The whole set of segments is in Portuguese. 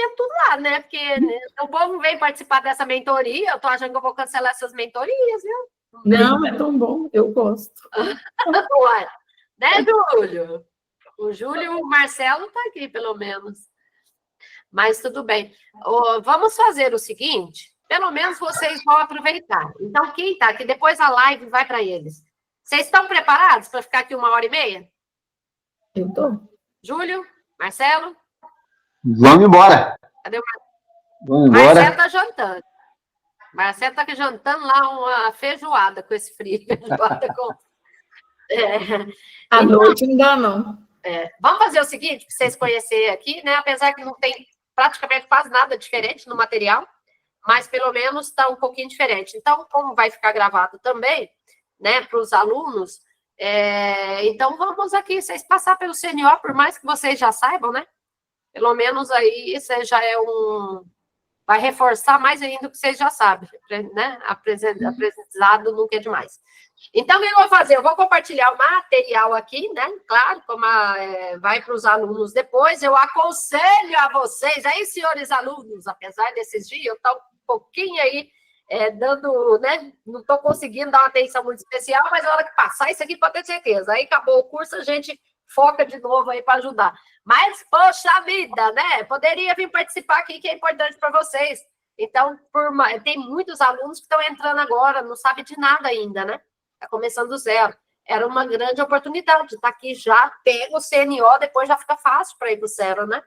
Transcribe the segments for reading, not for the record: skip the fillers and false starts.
dentro tudo lá, né? Porque né, o povo vem participar dessa mentoria, eu tô achando que eu vou cancelar essas mentorias, viu? Não, é tão bom, eu gosto. Ué, né, Júlio? O Júlio e o Marcelo tá aqui, pelo menos. Mas tudo bem. Vamos fazer o seguinte, pelo menos vocês vão aproveitar. Então, quem tá aqui, depois a live vai para eles. Vocês estão preparados para ficar aqui 1h30? Eu tô. Júlio? Marcelo? Vamos embora. Cadê o Vamos Marcelo? embora. Tá jantando. Marcelo tá jantando lá uma feijoada com esse frio. Feijoada com... À noite ainda não. Vamos fazer o seguinte, para vocês conhecerem aqui, né? Apesar que não tem praticamente quase nada diferente no material, mas pelo menos está um pouquinho diferente. Então, como vai ficar gravado também, né, para os alunos, então vamos aqui, vocês passar pelo CNO, por mais que vocês já saibam, né? Pelo menos aí você já é vai reforçar mais ainda o que vocês já sabem, né? Aprendizado nunca é demais. Então, o que eu vou fazer? Eu vou compartilhar o material aqui, né? Claro, como vai para os alunos depois. Eu aconselho a vocês, aí, senhores alunos, apesar desses dias, eu estou um pouquinho aí dando, né? Não estou conseguindo dar uma atenção muito especial, mas na hora que passar isso aqui, pode ter certeza. Aí acabou o curso, a gente foca de novo aí para ajudar. Mas, poxa vida, né? Poderia vir participar aqui, que é importante para vocês. Então, tem muitos alunos que estão entrando agora, não sabem de nada ainda, né? Está começando do zero. Era uma grande oportunidade. Está aqui já, pega o CNO, depois já fica fácil para ir para o zero, né?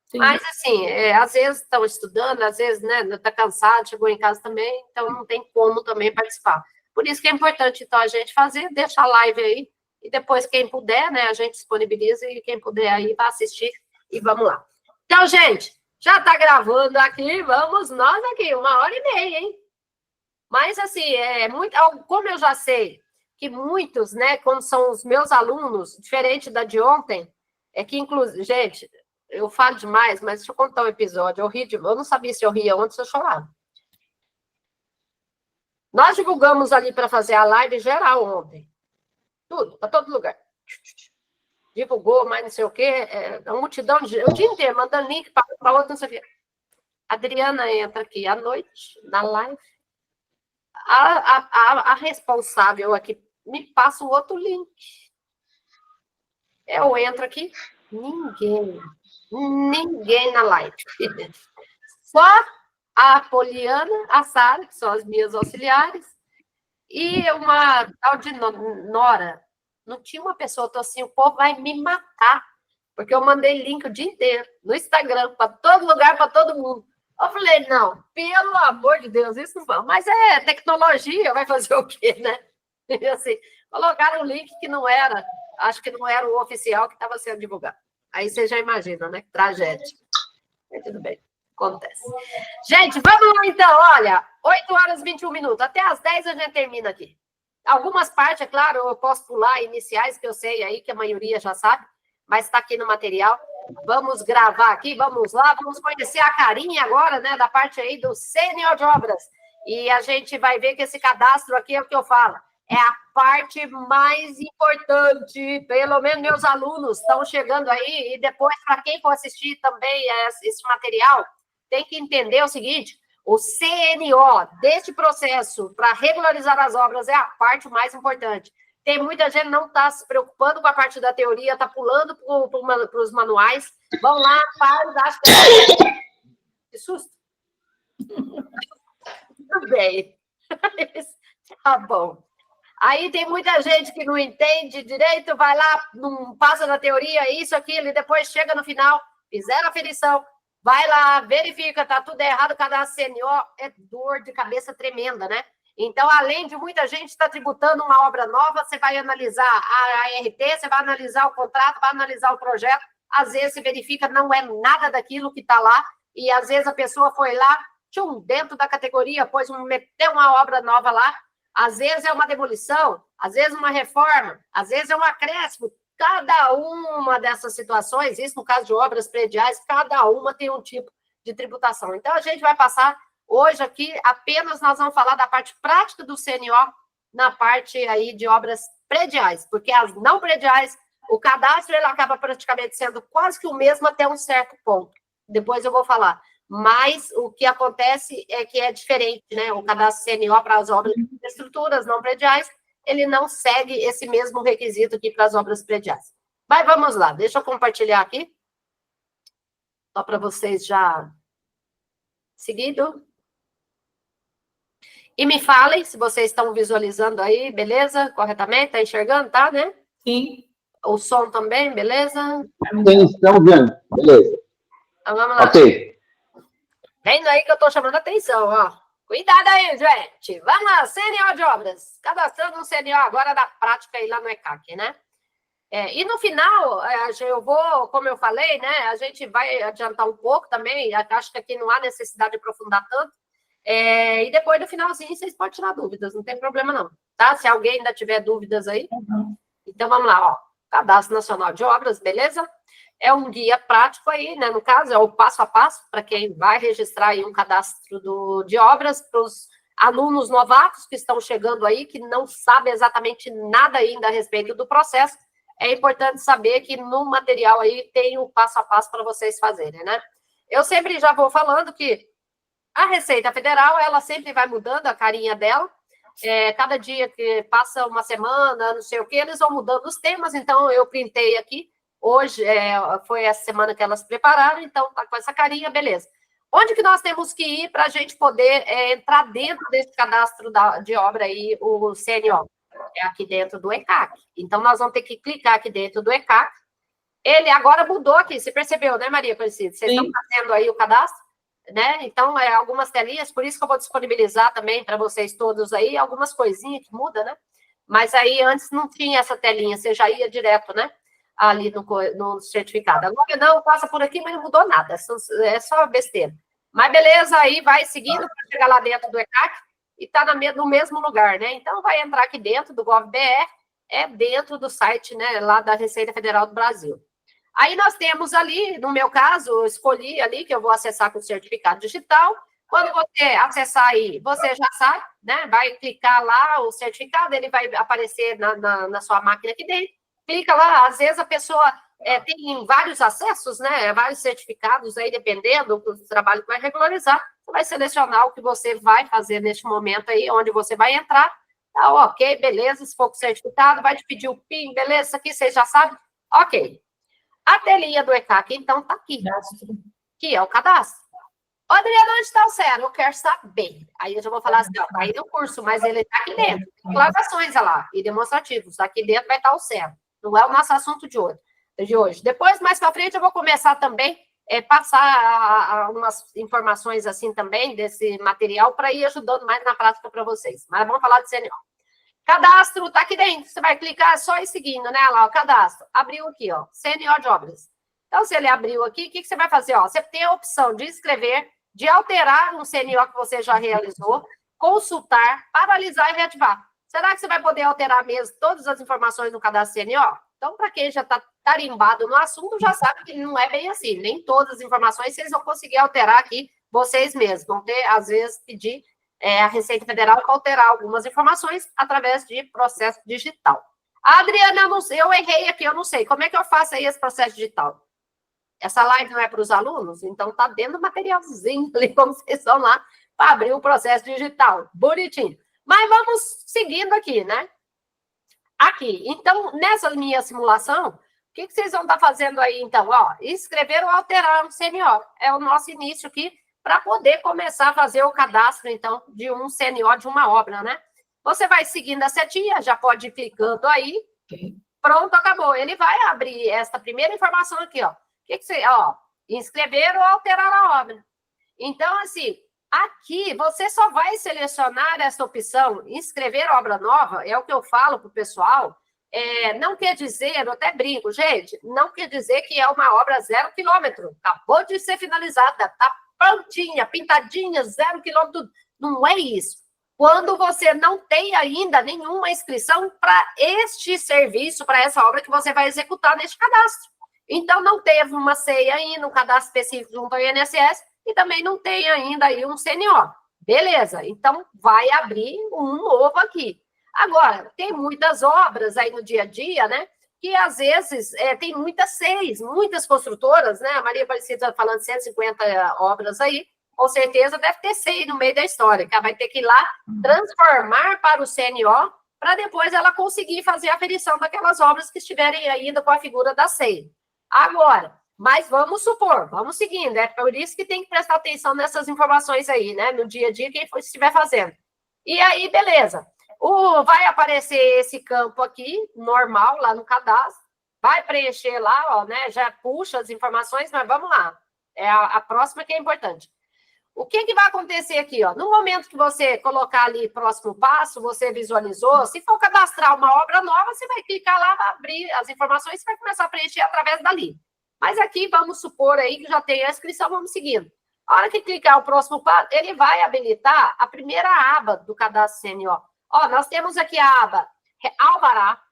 Sim. Mas, assim, às vezes estão estudando, às vezes, né, está cansado, chegou em casa também, então não tem como também participar. Por isso que é importante, então, a gente fazer, deixar a live aí, e depois, quem puder, né, a gente disponibiliza, e quem puder aí vai assistir, e vamos lá. Então, gente, já está gravando aqui, vamos nós aqui, 1h30, hein? Mas, assim, como eu já sei que muitos, né, quando são os meus alunos, diferente da de ontem, que, inclusive, gente, eu falo demais, mas deixa eu contar um episódio, eu não sabia se eu ria ontem ou se eu chorava. Nós divulgamos ali para fazer a live geral ontem. Tudo, para todo lugar. Divulgou, mas não sei o quê, a multidão, o dia inteiro, mandando link para outro, não sei o quê. A Adriana entra aqui à noite, na live. A responsável aqui me passa o outro link. Eu entro aqui, ninguém na live. Só a Poliana, a Sara, que são as minhas auxiliares, e uma tal de Nora. Não tinha uma pessoa, tô assim, o povo vai me matar, porque eu mandei link o dia inteiro, no Instagram, para todo lugar, para todo mundo. Eu falei, não, pelo amor de Deus, isso não vai. Mas tecnologia, vai fazer o quê, né? E assim, colocaram um link que não era, acho que não era o oficial que estava sendo divulgado. Aí você já imagina, né? Tragédia. Mas tudo bem, acontece. Gente, vamos lá então, olha, 8h21. Até às 10 a gente termina aqui. Algumas partes, é claro, eu posso pular iniciais, que eu sei aí, que a maioria já sabe, mas está aqui no material. Vamos gravar aqui, vamos lá, vamos conhecer a carinha agora, né, da parte aí do Sênior de Obras. E a gente vai ver que esse cadastro aqui é o que eu falo, é a parte mais importante, pelo menos meus alunos estão chegando aí, e depois, para quem for assistir também esse material, tem que entender o seguinte, o CNO deste processo para regularizar as obras é a parte mais importante. Tem muita gente que não está se preocupando com a parte da teoria, está pulando para os manuais. Vão lá, para, acho que que susto. Tudo bem. Tá bom. Aí tem muita gente que não entende direito, vai lá, não passa na teoria, isso, aquilo, e depois chega no final, fizeram a aferição, vai lá, verifica, tá tudo errado, cadastro CNO, é dor de cabeça tremenda, né? Então, além de muita gente estar tributando uma obra nova, você vai analisar a ART, você vai analisar o contrato, vai analisar o projeto, às vezes você verifica, não é nada daquilo que está lá, e às vezes a pessoa foi lá, dentro da categoria, meteu uma obra nova lá, às vezes é uma demolição, às vezes uma reforma, às vezes é um acréscimo. Cada uma dessas situações, isso no caso de obras prediais, cada uma tem um tipo de tributação. Então, a gente vai passar hoje aqui, apenas nós vamos falar da parte prática do CNO na parte aí de obras prediais, porque as não prediais, o cadastro ele acaba praticamente sendo quase que o mesmo até um certo ponto. depois eu vou falar. Mas o que acontece é que é diferente, né? O cadastro CNO para as obras de infraestruturas não prediais, ele não segue esse mesmo requisito aqui para as obras prediais. Mas vamos lá, deixa eu compartilhar aqui, só para vocês já seguindo. E me falem se vocês estão visualizando aí, beleza? Corretamente? Está enxergando, tá, né? Sim. O som também, beleza? Sim, estamos vendo. Beleza. Então vamos lá. Ok. Vendo aí que eu estou chamando a atenção, ó. Cuidado aí, gente. Vamos lá, CNO de obras. Cadastrando um CNO agora da prática aí lá no ECAC, né? E no final, eu vou, como eu falei, né? A gente vai adiantar um pouco também. Acho que aqui não há necessidade de aprofundar tanto. E depois, no finalzinho, vocês podem tirar dúvidas, não tem problema não, tá? Se alguém ainda tiver dúvidas aí. Então, vamos lá, ó. Cadastro Nacional de Obras, beleza? É um guia prático aí, né? No caso, é o passo a passo para quem vai registrar aí um cadastro de obras para os alunos novatos que estão chegando aí, que não sabem exatamente nada ainda a respeito do processo. É importante saber que no material aí tem o passo a passo para vocês fazerem, né? Eu sempre já vou falando que a Receita Federal, ela sempre vai mudando a carinha dela. Cada dia que passa uma semana, não sei o que, eles vão mudando os temas. Então, eu printei aqui. Hoje, foi essa semana que elas prepararam. Então, tá com essa carinha, beleza. Onde que nós temos que ir para a gente poder entrar dentro desse cadastro de obra aí, o CNO? É aqui dentro do ECAC. Então, nós vamos ter que clicar aqui dentro do ECAC. Ele agora mudou aqui. Você percebeu, né, Maria Aparecida? Vocês estão fazendo aí o cadastro? Né? Então, algumas telinhas, por isso que eu vou disponibilizar também para vocês todos aí, algumas coisinhas que mudam, né? Mas aí, antes não tinha essa telinha, você já ia direto, né? Ali no certificado. Agora não, passa por aqui, mas não mudou nada, é só besteira. Mas beleza, aí vai seguindo para chegar lá dentro do ECAC e está no mesmo lugar, né? Então, vai entrar aqui dentro do GovBR, dentro do site, né, lá da Receita Federal do Brasil. Aí nós temos ali, no meu caso, eu escolhi ali que eu vou acessar com o certificado digital. Quando você acessar aí, você já sabe, né? Vai clicar lá o certificado, ele vai aparecer na sua máquina aqui dentro. Clica lá, às vezes a pessoa tem vários acessos, né? Vários certificados aí, dependendo do trabalho que vai regularizar. Você vai selecionar o que você vai fazer neste momento aí, onde você vai entrar. Tá, ok, beleza, se for com certificado, vai te pedir o PIN, beleza, isso aqui você já sabe. Ok. A telinha do ECAC, então, está aqui. Que é o cadastro. Adriana, onde está o CER? Eu quero saber. Aí eu já vou falar assim, ó, tá aí no curso, mas ele está aqui dentro. Declarações, olha lá, e demonstrativos. Aqui dentro vai estar o CER. Não é o nosso assunto de hoje. Depois, mais para frente, eu vou começar também passar umas informações assim também desse material para ir ajudando mais na prática para vocês. Mas vamos falar de CNO. Cadastro está aqui dentro, você vai clicar só e seguindo, né? Lá, o cadastro. Abriu aqui, ó, CNO de obras. Então, se ele abriu aqui, o que você vai fazer? Ó, você tem a opção de escrever, de alterar um CNO que você já realizou, consultar, paralisar e reativar. Será que você vai poder alterar mesmo todas as informações no cadastro CNO? Então, para quem já está tarimbado no assunto, já sabe que não é bem assim. Nem todas as informações vocês vão conseguir alterar aqui vocês mesmos. Vão ter, às vezes, pedir a Receita Federal para alterar algumas informações através de processo digital. A Adriana, eu errei aqui, eu não sei. Como é que eu faço aí esse processo digital? Essa live não é para os alunos? Então, está dentro do materialzinho ali, como vocês vão lá para abrir o processo digital. Bonitinho. Mas vamos seguindo aqui, né? Aqui. Então, nessa minha simulação, o que vocês vão estar fazendo aí, então? Ó, escrever ou alterar um CNO. É o nosso início aqui, para poder começar a fazer o cadastro, então, de um CNO de uma obra, né? Você vai seguindo a setinha, já pode ir clicando aí. Pronto, acabou. Ele vai abrir esta primeira informação aqui, ó. O que você... Ó, inscrever ou alterar a obra. Então, assim, aqui você só vai selecionar essa opção, inscrever obra nova, é o que eu falo para o pessoal. Não quer dizer, eu até brinco, gente, não quer dizer que é uma obra 0 quilômetro. Acabou de ser finalizada, tá prontinha, pintadinha, 0 quilômetro, não é isso. Quando você não tem ainda nenhuma inscrição para este serviço, para essa obra que você vai executar neste cadastro. Então, não teve uma ceia ainda, um cadastro específico junto ao INSS, e também não tem ainda aí um CNO. Beleza, então vai abrir um novo aqui. Agora, tem muitas obras aí no dia a dia, né? que às vezes tem muitas construtoras, né? A Maria Aparecida está falando de 150 obras aí, com certeza deve ter SEI no meio da história, que ela vai ter que ir lá transformar para o CNO, para depois ela conseguir fazer a aferição daquelas obras que estiverem ainda com a figura da SEI. Agora, mas vamos supor, vamos seguindo, é por isso que tem que prestar atenção nessas informações aí, né? No dia a dia, quem estiver fazendo. E aí, beleza. Vai aparecer esse campo aqui, normal, lá no cadastro, vai preencher lá, ó, né? Já puxa as informações, mas vamos lá. É a próxima que é importante. O que vai acontecer aqui, ó? No momento que você colocar ali próximo passo, você visualizou, se for cadastrar uma obra nova, você vai clicar lá, vai abrir as informações e vai começar a preencher através dali. Mas aqui, vamos supor aí que já tem a inscrição, vamos seguindo. A hora que clicar o próximo passo, ele vai habilitar a primeira aba do cadastro CNO. Ó, nós temos aqui a aba Alvará,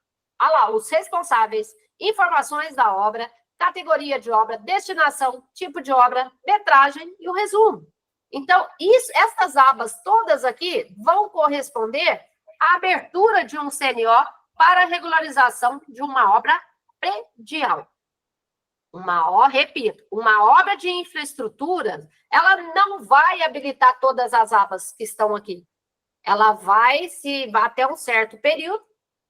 olha lá, os responsáveis, informações da obra, categoria de obra, destinação, tipo de obra, metragem e o resumo. Então, essas abas todas aqui vão corresponder à abertura de um CNO para regularização de uma obra predial. Repito, uma obra de infraestrutura, ela não vai habilitar todas as abas que estão aqui. Ela vai até um certo período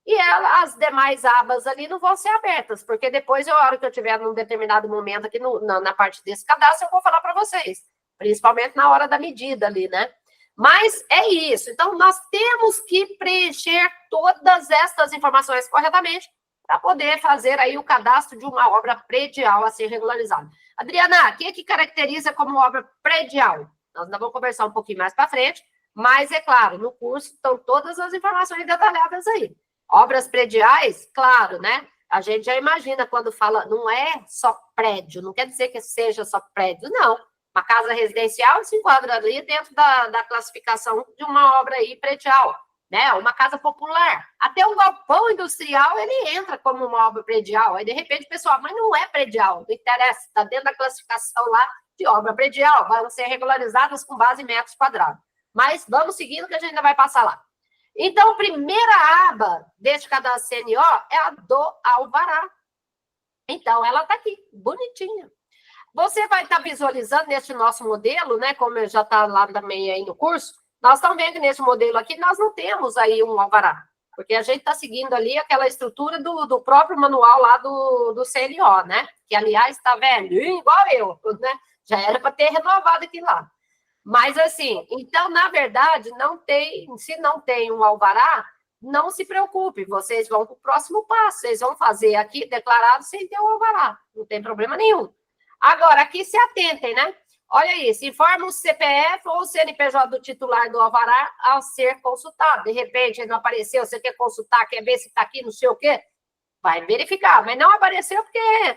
e as demais abas ali não vão ser abertas, porque depois, a hora que eu tiver num determinado momento aqui na parte desse cadastro, eu vou falar para vocês, principalmente na hora da medida ali, né? Mas é isso. Então, nós temos que preencher todas estas informações corretamente para poder fazer aí o cadastro de uma obra predial a ser regularizada. Adriana, o que caracteriza como obra predial? Nós ainda vamos conversar um pouquinho mais para frente, mas, é claro, no curso estão todas as informações detalhadas aí. Obras prediais, claro, né? A gente já imagina quando fala, não é só prédio, não quer dizer que seja só prédio, não. Uma casa residencial se enquadra ali dentro da classificação de uma obra aí predial, né? Uma casa popular. Até um galpão industrial, ele entra como uma obra predial. Aí, de repente, pessoal, mas não é predial, não interessa, está dentro da classificação lá de obra predial, vão ser regularizadas com base em metros quadrados. Mas vamos seguindo que a gente ainda vai passar lá. Então, a primeira aba deste cadastro CNO é a do alvará. Então, ela está aqui, bonitinha. Você vai estar visualizando nesse nosso modelo, né? Como já está lá também aí no curso, nós estamos vendo que nesse modelo aqui, nós não temos aí um alvará, porque a gente está seguindo ali aquela estrutura do próprio manual lá do CNO, né? Que, aliás, está velhinho, igual eu, né? Já era para ter renovado aqui lá. Mas, assim, então, na verdade, se não tem um alvará, não se preocupe, vocês vão para o próximo passo, vocês vão fazer aqui declarado sem ter o alvará, não tem problema nenhum. Agora, aqui se atentem, né? Olha isso, informa o CPF ou o CNPJ do titular do alvará ao ser consultado. De repente, ele não apareceu, você quer consultar, quer ver se está aqui, não sei o quê, vai verificar, mas não apareceu porque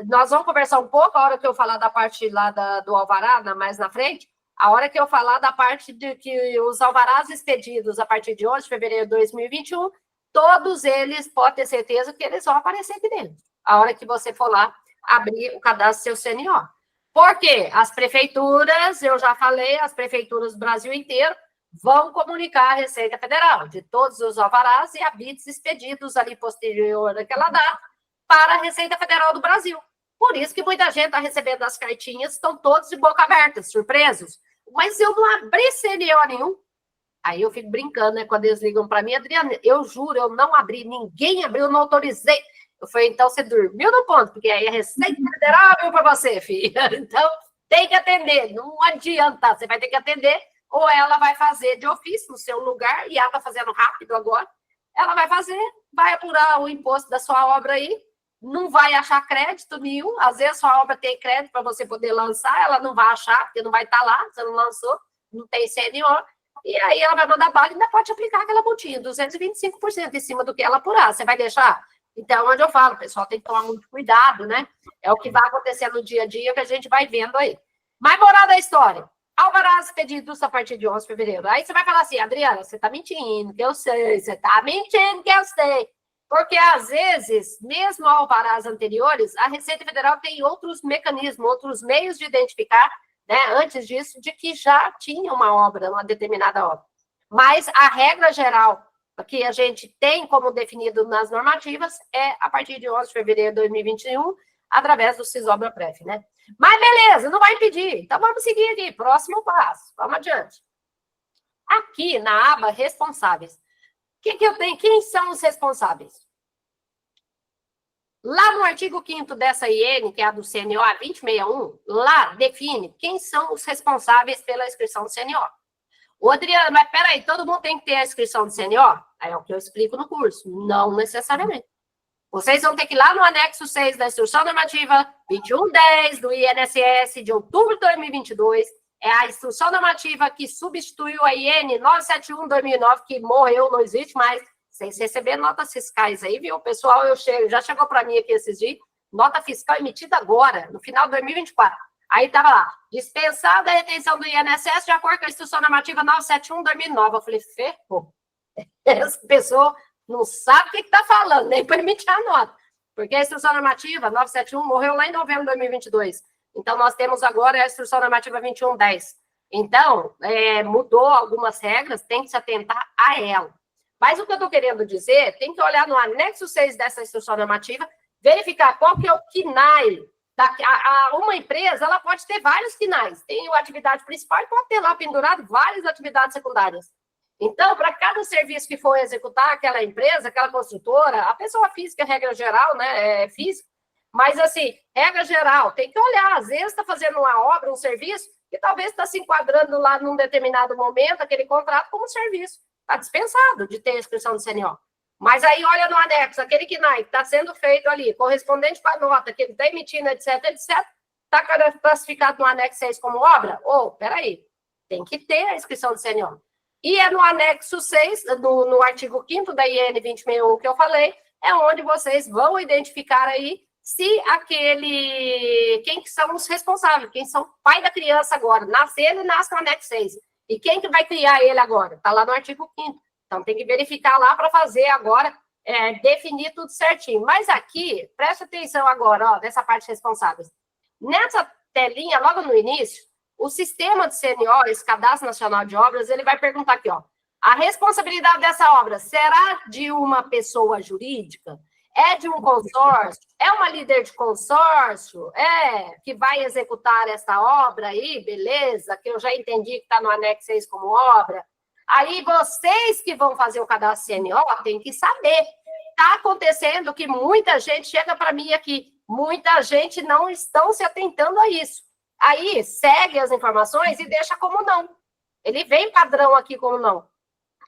nós vamos conversar um pouco, a hora que eu falar da parte lá do alvará, mais na frente, a hora que eu falar da parte de que os alvarás expedidos a partir de 11 de fevereiro de 2021, todos eles, pode ter certeza que eles vão aparecer aqui dentro. A hora que você for lá abrir o cadastro do seu CNO. Por quê? As prefeituras, eu já falei, as prefeituras do Brasil inteiro vão comunicar à Receita Federal de todos os alvarás e habites expedidos ali posterior àquela data para a Receita Federal do Brasil. Por isso que muita gente está recebendo as cartinhas, estão todos de boca aberta, surpresos. Mas eu não abri CNO nenhum. Aí eu fico brincando, né? Quando eles ligam para mim, Adriana, eu juro, eu não abri, ninguém abriu, eu não autorizei. Eu falei, então você dormiu no ponto, porque aí a Receita Federal abriu para você, filha. Então, tem que atender, não adianta, você vai ter que atender, ou ela vai fazer de ofício no seu lugar, e ela está fazendo rápido agora, ela vai fazer, vai apurar o imposto da sua obra aí, não vai achar crédito nenhum, às vezes sua obra tem crédito para você poder lançar, ela não vai achar, porque não vai estar lá, você não lançou, não tem CNO, e aí ela vai mandar bala e ainda pode aplicar aquela multinha, 225% em cima do que ela apurar, você vai deixar? Então, onde eu falo, pessoal, tem que tomar muito cuidado, né? É o que vai acontecer no dia a dia que a gente vai vendo aí. Mas, moral da história, alvarás pedidos a partir de 11 de fevereiro. Aí você vai falar assim, Adriana, você está mentindo, que eu sei, você está mentindo, que eu sei. Porque, às vezes, mesmo alvarás anteriores, a Receita Federal tem outros mecanismos, outros meios de identificar, né, antes disso, de que já tinha uma obra, uma determinada obra. Mas a regra geral que a gente tem como definido nas normativas é a partir de 11 de fevereiro de 2021, através do Cisobra-Pref, né? Mas beleza, não vai impedir. Então vamos seguir aqui, próximo passo. Vamos adiante. Aqui na aba responsáveis, o que eu tenho? Quem são os responsáveis? Lá no artigo 5º dessa IN, que é a do CNO 2061, lá define quem são os responsáveis pela inscrição do CNO. Ô, Adriana, mas peraí, todo mundo tem que ter a inscrição do CNO? Aí é o que eu explico no curso. Não necessariamente. Vocês vão ter que ir lá no anexo 6 da Instrução Normativa 2110 do INSS de outubro de 2022. É a instrução normativa que substituiu a IN 971/2009, que morreu, não existe mais. Vocês receberam notas fiscais aí, viu? Pessoal, já chegou para mim aqui esses dias, nota fiscal emitida agora, no final de 2024. Aí estava lá, dispensada a retenção do INSS de acordo com a instrução normativa 971/2009. Eu falei, ferrou. Essa pessoa não sabe o que está falando, nem para emitir a nota. Porque a instrução normativa 971 morreu lá em novembro de 2022. Então, nós temos agora a instrução normativa 2110. Então, mudou algumas regras, tem que se atentar a ela. Mas o que eu estou querendo dizer, tem que olhar no anexo 6 dessa instrução normativa, verificar qual que é o KNAI. Uma empresa, ela pode ter vários KNAIs. Tem a atividade principal e pode ter lá pendurado várias atividades secundárias. Então, para cada serviço que for executar aquela empresa, aquela construtora, a pessoa física, regra geral, né, é física, mas assim, regra geral, tem que olhar, às vezes está fazendo uma obra, um serviço, que talvez está se enquadrando lá num determinado momento, aquele contrato como serviço. Está dispensado de ter a inscrição do CNO. Mas aí, olha no anexo, aquele KNAI que está sendo feito ali, correspondente com a nota que ele está emitindo, etc., está classificado no anexo 6 como obra? Peraí, tem que ter a inscrição do CNO. E é no anexo 6, no artigo 5º da IN 2061 que eu falei, é onde vocês vão identificar aí se quem que são os responsáveis, quem são o pai da criança agora, ele nasce no anexo 6. E quem que vai criar ele agora? Está lá no artigo 5º. Então, tem que verificar lá para fazer agora, definir tudo certinho. Mas aqui, preste atenção agora, ó, nessa parte responsáveis. Nessa telinha, logo no início, o sistema de CNO, esse Cadastro Nacional de Obras, ele vai perguntar aqui, ó, a responsabilidade dessa obra será de uma pessoa jurídica? É de um consórcio? É uma líder de consórcio? Que vai executar essa obra aí, beleza? Que eu já entendi que está no anexo 6 como obra. Aí vocês que vão fazer o cadastro CNO têm que saber. Está acontecendo que muita gente chega para mim aqui, muita gente não estão se atentando a isso. Aí segue as informações e deixa como não. Ele vem padrão aqui como não.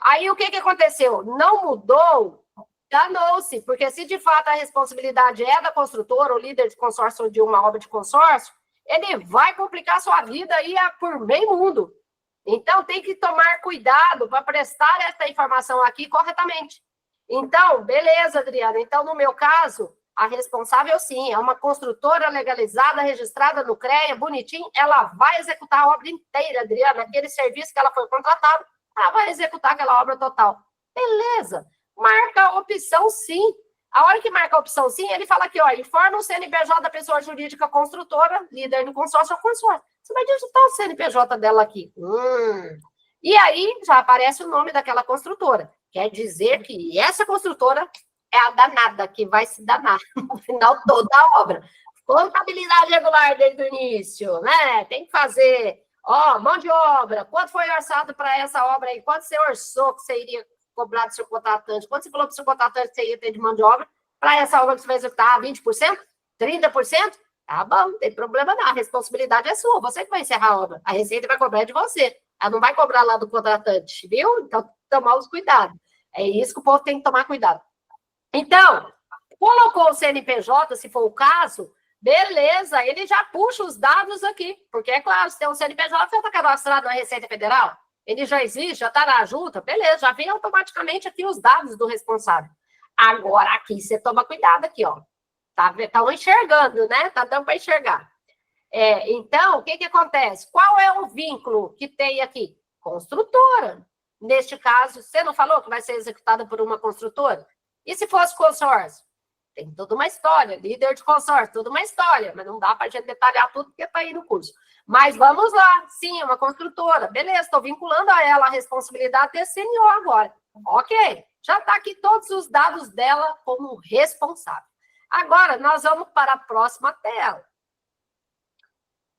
Aí o que aconteceu? Não mudou, danou-se, porque se de fato a responsabilidade é da construtora, ou líder de consórcio ou de uma obra de consórcio, ele vai complicar a sua vida aí por meio mundo. Então, tem que tomar cuidado para prestar essa informação aqui corretamente. Então, beleza, Adriana. Então, no meu caso, a responsável, sim, é uma construtora legalizada, registrada no CREA, bonitinho, ela vai executar a obra inteira, Adriana. Aquele serviço que ela foi contratada, ela vai executar aquela obra total. Beleza. Marca a opção sim. A hora que marca a opção sim, ele fala aqui, ó, informa o CNPJ da pessoa jurídica construtora, líder do consórcio ou consórcio. Você vai digitar o CNPJ dela aqui. E aí já aparece o nome daquela construtora. Quer dizer que essa construtora é a danada que vai se danar no final toda a obra. Contabilidade regular desde o início, né? Tem que fazer, mão de obra, quanto foi orçado para essa obra aí? Quanto você orçou que você iria cobrar do seu contratante? Quanto você falou para o seu contratante que você ia ter de mão de obra para essa obra que você vai executar? 20%? 30%? Tá bom, não tem problema não. A responsabilidade é sua, você que vai encerrar a obra. A receita vai cobrar de você. Ela não vai cobrar lá do contratante, viu? Então, tomar os cuidados. É isso que o povo tem que tomar cuidado. Então, colocou o CNPJ, se for o caso, beleza, ele já puxa os dados aqui. Porque, é claro, se tem um CNPJ, você está cadastrado na Receita Federal, ele já existe, já está na junta, beleza, já vem automaticamente aqui os dados do responsável. Agora, aqui, você toma cuidado aqui, ó. Estão enxergando, né? Tá dando para enxergar. Então, o que acontece? Qual é o vínculo que tem aqui? Construtora. Neste caso, você não falou que vai ser executada por uma construtora? E se fosse consórcio? Tem toda uma história. Líder de consórcio, toda uma história. Mas não dá para a gente detalhar tudo porque está aí no curso. Mas vamos lá. Sim, é uma construtora. Beleza, estou vinculando a ela a responsabilidade desse CNO agora. Ok, Já está aqui todos os dados dela como responsável. Agora, nós vamos para a próxima tela.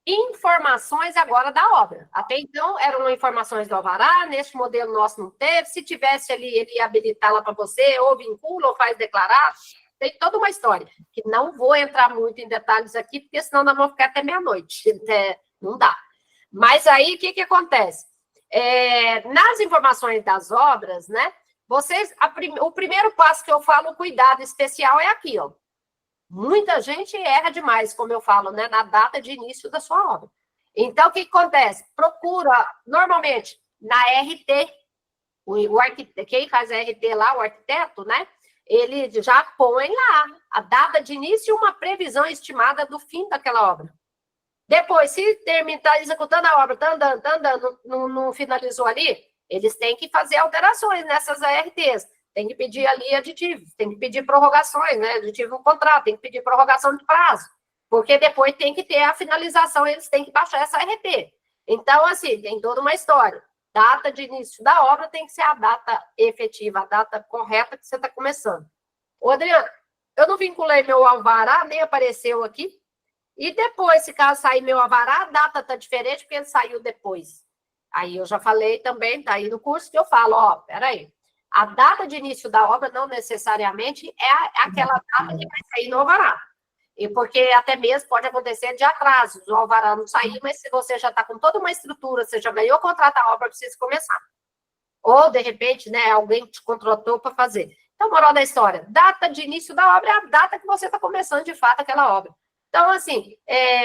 Informações agora da obra. Até então, eram informações do alvará, neste modelo nosso não teve. Se tivesse ali, ele ia habilitá-la para você, ou vincula, ou faz declarar. Tem toda uma história, que não vou entrar muito em detalhes aqui, porque senão nós vamos ficar até meia-noite. Não dá. Mas aí, o que acontece? Nas informações das obras, né? O primeiro passo que eu falo, o cuidado especial, é aqui, ó. Muita gente erra demais, como eu falo, né, na data de início da sua obra. Então, o que acontece? Procura, normalmente, na RT, quem faz a RT lá, o arquiteto, né, ele já põe lá a data de início e uma previsão estimada do fim daquela obra. Depois, se está executando a obra, está andando, não finalizou ali, eles têm que fazer alterações nessas ARTs. Tem que pedir ali aditivos, tem que pedir prorrogações, né? Aditivo no contrato, tem que pedir prorrogação de prazo, porque depois tem que ter a finalização, eles têm que baixar essa RT. Então, assim, tem toda uma história. Data de início da obra tem que ser a data efetiva, a data correta que você está começando. Ô, Adriana, eu não vinculei meu alvará, nem apareceu aqui. E depois, se caso sair meu alvará, a data está diferente, porque ele saiu depois. Aí eu já falei também, está aí no curso, que eu falo, ó, peraí. A data de início da obra não necessariamente é aquela data que vai sair no alvará. E porque até mesmo pode acontecer de atraso, o alvará não sair, mas se você já está com toda uma estrutura, você já ganhou o contrato, a obra precisa começar. Ou, de repente, né, alguém te contratou para fazer. Então, moral da história, data de início da obra é a data que você está começando, de fato, aquela obra. Então, assim,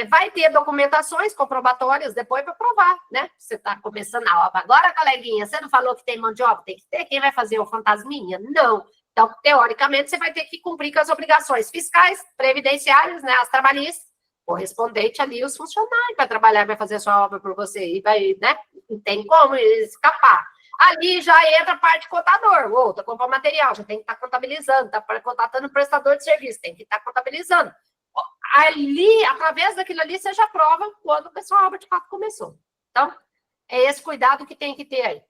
vai ter documentações comprobatórias depois para provar, né? Você está começando a obra. Agora, coleguinha, você não falou que tem mão de obra? Tem que ter. Quem vai fazer o fantasminha? Não. Então, teoricamente, você vai ter que cumprir com as obrigações fiscais, previdenciárias, né? As trabalhistas, correspondente ali os funcionários para trabalhar, vai fazer a sua obra por você. E vai, né? Não tem como escapar. Ali já entra a parte contador. Ou, tá comprando material, já tem que estar contabilizando. Tá contratando prestador de serviço, tem que estar contabilizando. Ali, através daquilo ali, você já prova quando a sua obra de fato começou. Então, é esse cuidado que tem que ter aí.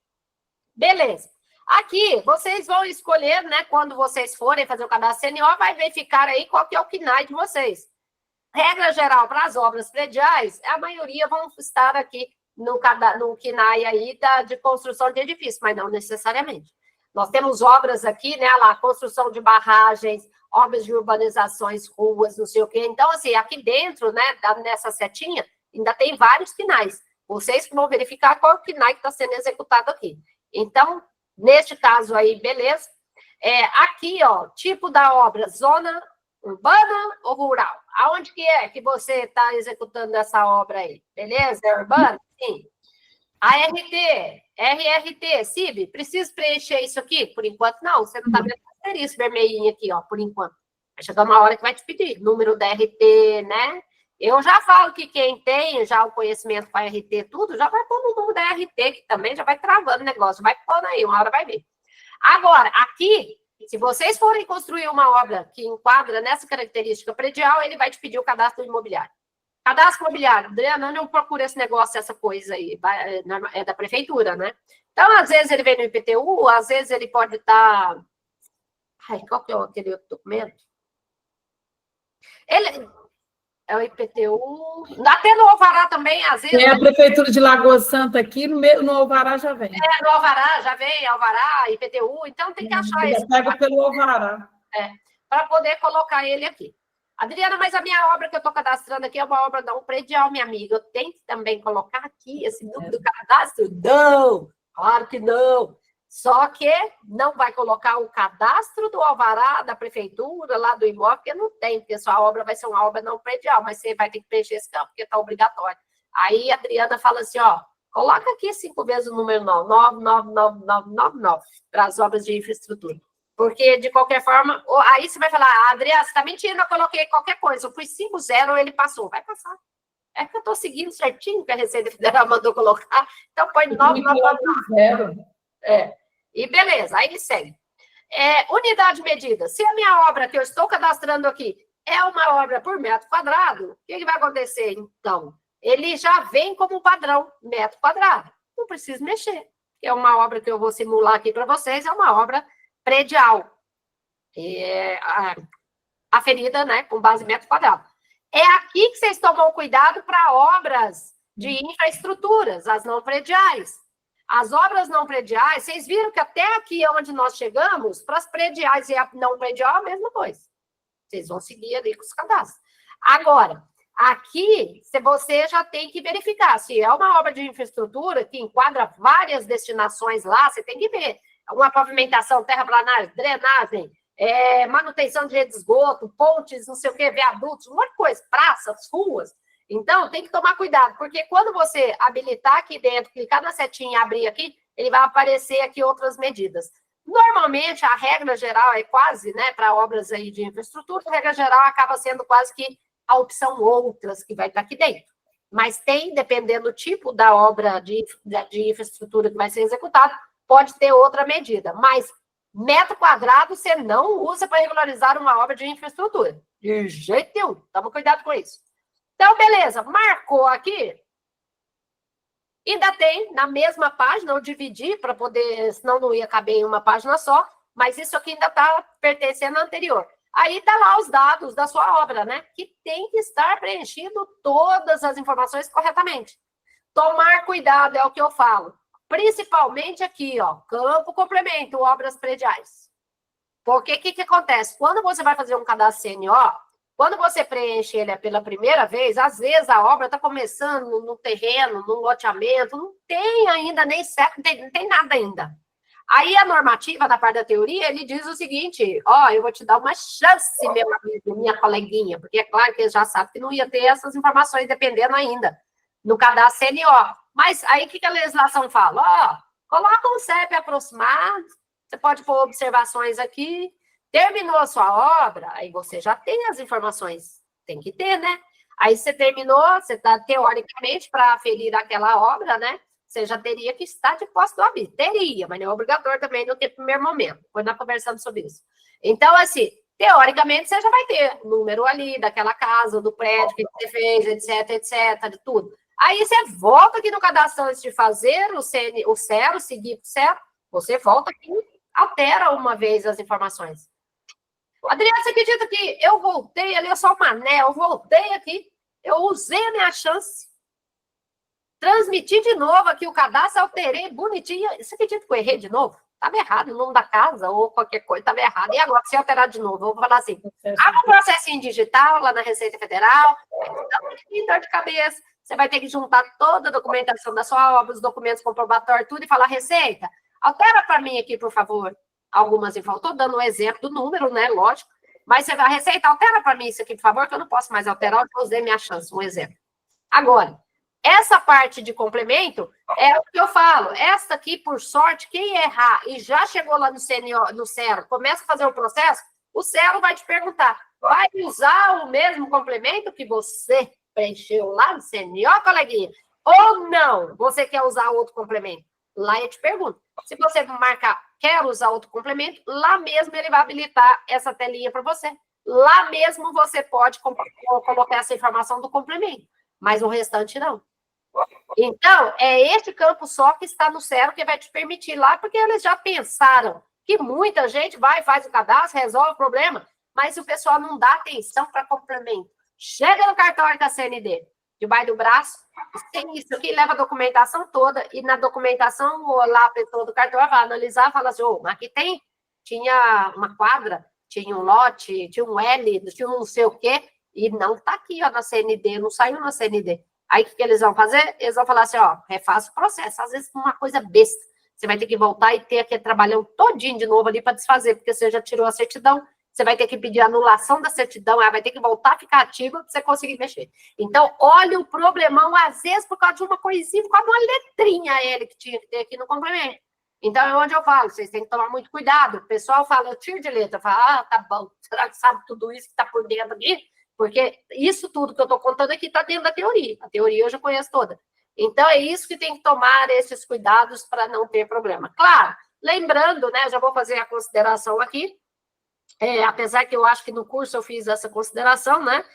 Beleza. Aqui, vocês vão escolher, né, quando vocês forem fazer o cadastro CNO, vai verificar aí qual que é o KNAI de vocês. Regra geral, para as obras prediais, a maioria vão estar aqui no KNAI aí de construção de edifício, mas não necessariamente. Nós temos obras aqui, né, lá, construção de barragens, obras de urbanizações, ruas, não sei o quê. Então, assim, aqui dentro, né, nessa setinha, ainda tem vários KNAIs. Vocês que vão verificar qual é o KNAI que está sendo executado aqui. Então, neste caso aí, beleza. Aqui, ó, tipo da obra, zona urbana ou rural? Aonde que é que você está executando essa obra aí? Beleza? É urbana? Sim. ART, RRT, CIB, precisa preencher isso aqui? Por enquanto, não. Você não está vendo isso vermelhinho aqui, ó, por enquanto. Vai chegar uma hora que vai te pedir número da RT, né? Eu já falo que quem tem já o conhecimento para RT tudo, já vai pôr no número da RT, que também já vai travando o negócio, vai pondo aí, uma hora vai ver. Agora, aqui, se vocês forem construir uma obra que enquadra nessa característica predial, ele vai te pedir o cadastro imobiliário. Cadastro imobiliário, Adriana, não procura esse negócio, essa coisa aí, é da prefeitura, né? Então, às vezes ele vem no IPTU, às vezes ele pode estar... Ai, qual que é aquele outro documento? Ele é o IPTU. Até no Alvará também, às vezes. Tem a Prefeitura de Lagoa Santa aqui, no Alvará já vem. No Alvará já vem, Alvará, IPTU, então tem que achar esse. Pega pelo Alvará. Para poder colocar ele aqui. Adriana, mas a minha obra que eu estou cadastrando aqui é uma obra não predial, minha amiga. Eu tenho que também colocar aqui esse número do cadastro? Não, claro que não. Só que não vai colocar o cadastro do alvará da prefeitura, lá do imóvel, porque não tem, porque sua obra vai ser uma obra não predial, mas você vai ter que preencher esse campo, porque está obrigatório. Aí a Adriana fala assim, ó, coloca aqui 5 vezes o número 99999 para as obras de infraestrutura. Porque, de qualquer forma, aí você vai falar, Adriana, você está mentindo, eu coloquei qualquer coisa, eu fui 5-0, ele passou. Vai passar. É que eu estou seguindo certinho o que a Receita Federal mandou colocar, então põe 999. E beleza, aí ele segue. Unidade medida. Se a minha obra que eu estou cadastrando aqui é uma obra por metro quadrado, o que vai acontecer, então? Ele já vem como padrão, metro quadrado. Não preciso mexer. É uma obra que eu vou simular aqui para vocês, é uma obra predial. Aferida, né, com base em metro quadrado. É aqui que vocês tomam cuidado para obras de infraestruturas, as não prediais. As obras não prediais, vocês viram que até aqui onde nós chegamos, para as prediais e a não predial, a mesma coisa. Vocês vão seguir ali com os cadastros. Agora, aqui, você já tem que verificar se é uma obra de infraestrutura que enquadra várias destinações lá, você tem que ver. Uma pavimentação, terraplanagem, drenagem, manutenção de rede de esgoto, pontes, não sei o quê, viadutos, um monte de coisa, praças, ruas. Então, tem que tomar cuidado, porque quando você habilitar aqui dentro, clicar na setinha e abrir aqui, ele vai aparecer aqui outras medidas. Normalmente, a regra geral é quase, né, para obras aí de infraestrutura, a regra geral acaba sendo quase que a opção outras que vai estar aqui dentro. Mas tem, dependendo do tipo da obra de infraestrutura que vai ser executada, pode ter outra medida. Mas metro quadrado você não usa para regularizar uma obra de infraestrutura. De jeito nenhum. Toma cuidado com isso. Então, beleza. Marcou aqui. Ainda tem, na mesma página, eu dividi para poder, senão não ia caber em uma página só, mas isso aqui ainda está pertencendo à anterior. Aí está lá os dados da sua obra, né? Que tem que estar preenchido todas as informações corretamente. Tomar cuidado é o que eu falo. Principalmente aqui, ó, campo complemento, obras prediais. Porque o que acontece? Quando você vai fazer um cadastro CNO, quando você preenche ele pela primeira vez, às vezes a obra está começando no terreno, no loteamento, não tem ainda nem certo, não tem nada ainda. Aí a normativa, na parte da teoria, ele diz o seguinte, ó, eu vou te dar uma chance, meu amigo, minha coleguinha, porque é claro que eles já sabem que não ia ter essas informações dependendo ainda no cadastro CNO. Mas aí o que a legislação fala? Ó, coloca um CEP aproximado, você pode pôr observações aqui, terminou a sua obra, aí você já tem as informações, tem que ter, né? Aí você terminou, você está teoricamente para aferir aquela obra, né? Você já teria que estar de posse do aviso. Teria, mas não é obrigatório também no primeiro momento. Depois nós conversamos sobre isso. Então, assim, teoricamente, você já vai ter o número ali daquela casa, do prédio que você fez, etc, de tudo. Aí você volta aqui no cadastro antes de fazer o CERO, seguir o CERO, você volta aqui e altera uma vez as informações. Adriana, você acredita que eu voltei ali, eu sou o Mané, eu voltei aqui, eu usei a minha chance, transmiti de novo aqui o cadastro, alterei bonitinho. Você acredita que eu errei de novo? Estava errado o nome da casa ou qualquer coisa, estava errado. E agora, se alterar de novo, eu vou falar assim, abre um processinho digital lá na Receita Federal, dá um dor de cabeça, você vai ter que juntar toda a documentação da sua obra, os documentos comprobatórios, tudo, e falar, Receita, altera para mim aqui, por favor, algumas informações. Estou dando um exemplo do número, né, lógico, mas você vai, Receita, altera para mim isso aqui, por favor, que eu não posso mais alterar, eu usei minha chance, um exemplo. Agora, essa parte de complemento é o que eu falo. Essa aqui, por sorte, quem errar e já chegou lá no CERO, começa a fazer o processo, o CERO vai te perguntar, vai usar o mesmo complemento que você preencheu lá no CNO, coleguinha? Ou não? Você quer usar outro complemento? Lá eu te pergunto. Se você marcar, quer usar outro complemento, lá mesmo ele vai habilitar essa telinha para você. Lá mesmo você pode colocar essa informação do complemento, mas o restante não. Então, é este campo só que está no CERO que vai te permitir lá, porque eles já pensaram que muita gente vai, faz o cadastro, resolve o problema, mas o pessoal não dá atenção para complemento. Chega no cartório da CND, debaixo do braço, tem isso aqui, leva a documentação toda, e na documentação, lá a pessoa do cartório vai analisar e fala assim, aqui tinha uma quadra, tinha um lote, tinha um L, tinha um não sei o quê, e não está aqui, ó, na CND, não saiu na CND. Aí, o que eles vão fazer? Eles vão falar assim, refaça o processo. Às vezes, uma coisa besta. Você vai ter que voltar e ter aquele trabalhão todinho de novo ali para desfazer, porque você já tirou a certidão, você vai ter que pedir anulação da certidão, aí vai ter que voltar a ficar ativa para você conseguir mexer. Então, olha o problemão, às vezes, por causa de uma coisinha, por causa de uma letrinha ele que tinha que ter aqui no complemento. Então, é onde eu falo, vocês têm que tomar muito cuidado. O pessoal fala, eu tiro de letra, eu falo, tá bom, será que sabe tudo isso que está por dentro aqui? Porque isso tudo que eu estou contando aqui está dentro da teoria. A teoria eu já conheço toda. Então, é isso que tem que tomar esses cuidados para não ter problema. Claro, lembrando, né, eu já vou fazer a consideração aqui, apesar que eu acho que no curso eu fiz essa consideração, né,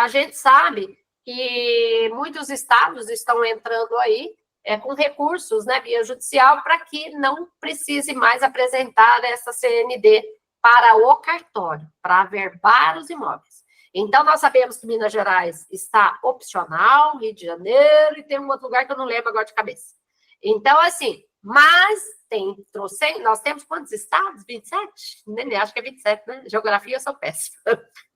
a gente sabe que muitos estados estão entrando aí com recursos, né, via judicial, para que não precise mais apresentar essa CND para o cartório, para averbar os imóveis. Então, nós sabemos que Minas Gerais está opcional, Rio de Janeiro, e tem um outro lugar que eu não lembro agora de cabeça. Então, assim, mas nós temos quantos estados? 27? Acho que é 27, né? Geografia eu sou péssima.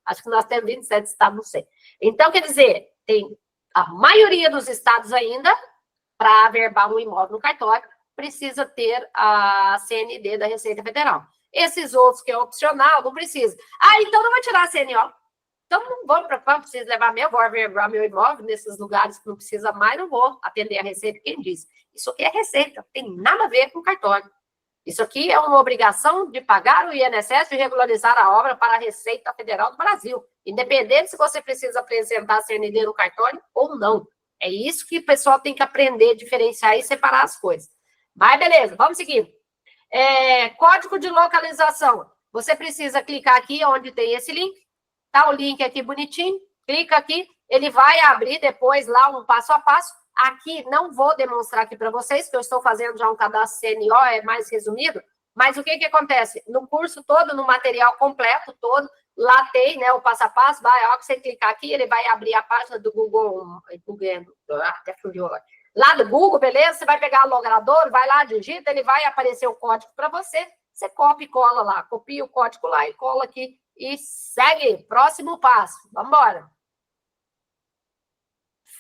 Acho que nós temos 27 estados, não sei. Então, quer dizer, tem a maioria dos estados ainda, para averbar um imóvel no cartório, precisa ter a CND da Receita Federal. Esses outros que é opcional, não precisa. Então não vou tirar a CNO. Então não vou preocupar, não preciso levar vou averbar meu imóvel nesses lugares que não precisa mais, não vou atender a Receita. Quem diz? Isso aqui é Receita, não tem nada a ver com cartório. Isso aqui é uma obrigação de pagar o INSS e regularizar a obra para a Receita Federal do Brasil, independente se você precisa apresentar a CND no cartório ou não. É isso que o pessoal tem que aprender, diferenciar e separar as coisas. Mas beleza, vamos seguir. Código de localização. Você precisa clicar aqui onde tem esse link. Tá o link aqui bonitinho. Clica aqui, ele vai abrir depois lá um passo a passo. Aqui não vou demonstrar aqui para vocês, que eu estou fazendo já um cadastro CNO, é mais resumido. Mas o que acontece? No curso todo, no material completo todo, lá tem, né, o passo a passo. Ó, que você clicar aqui, ele vai abrir a página do Google, até fugiu agora. Lá do Google, beleza? Você vai pegar o logrador, vai lá, digita, ele vai aparecer o código para você. Você copia e cola lá, copia o código lá e cola aqui e segue. Próximo passo. Vamos embora.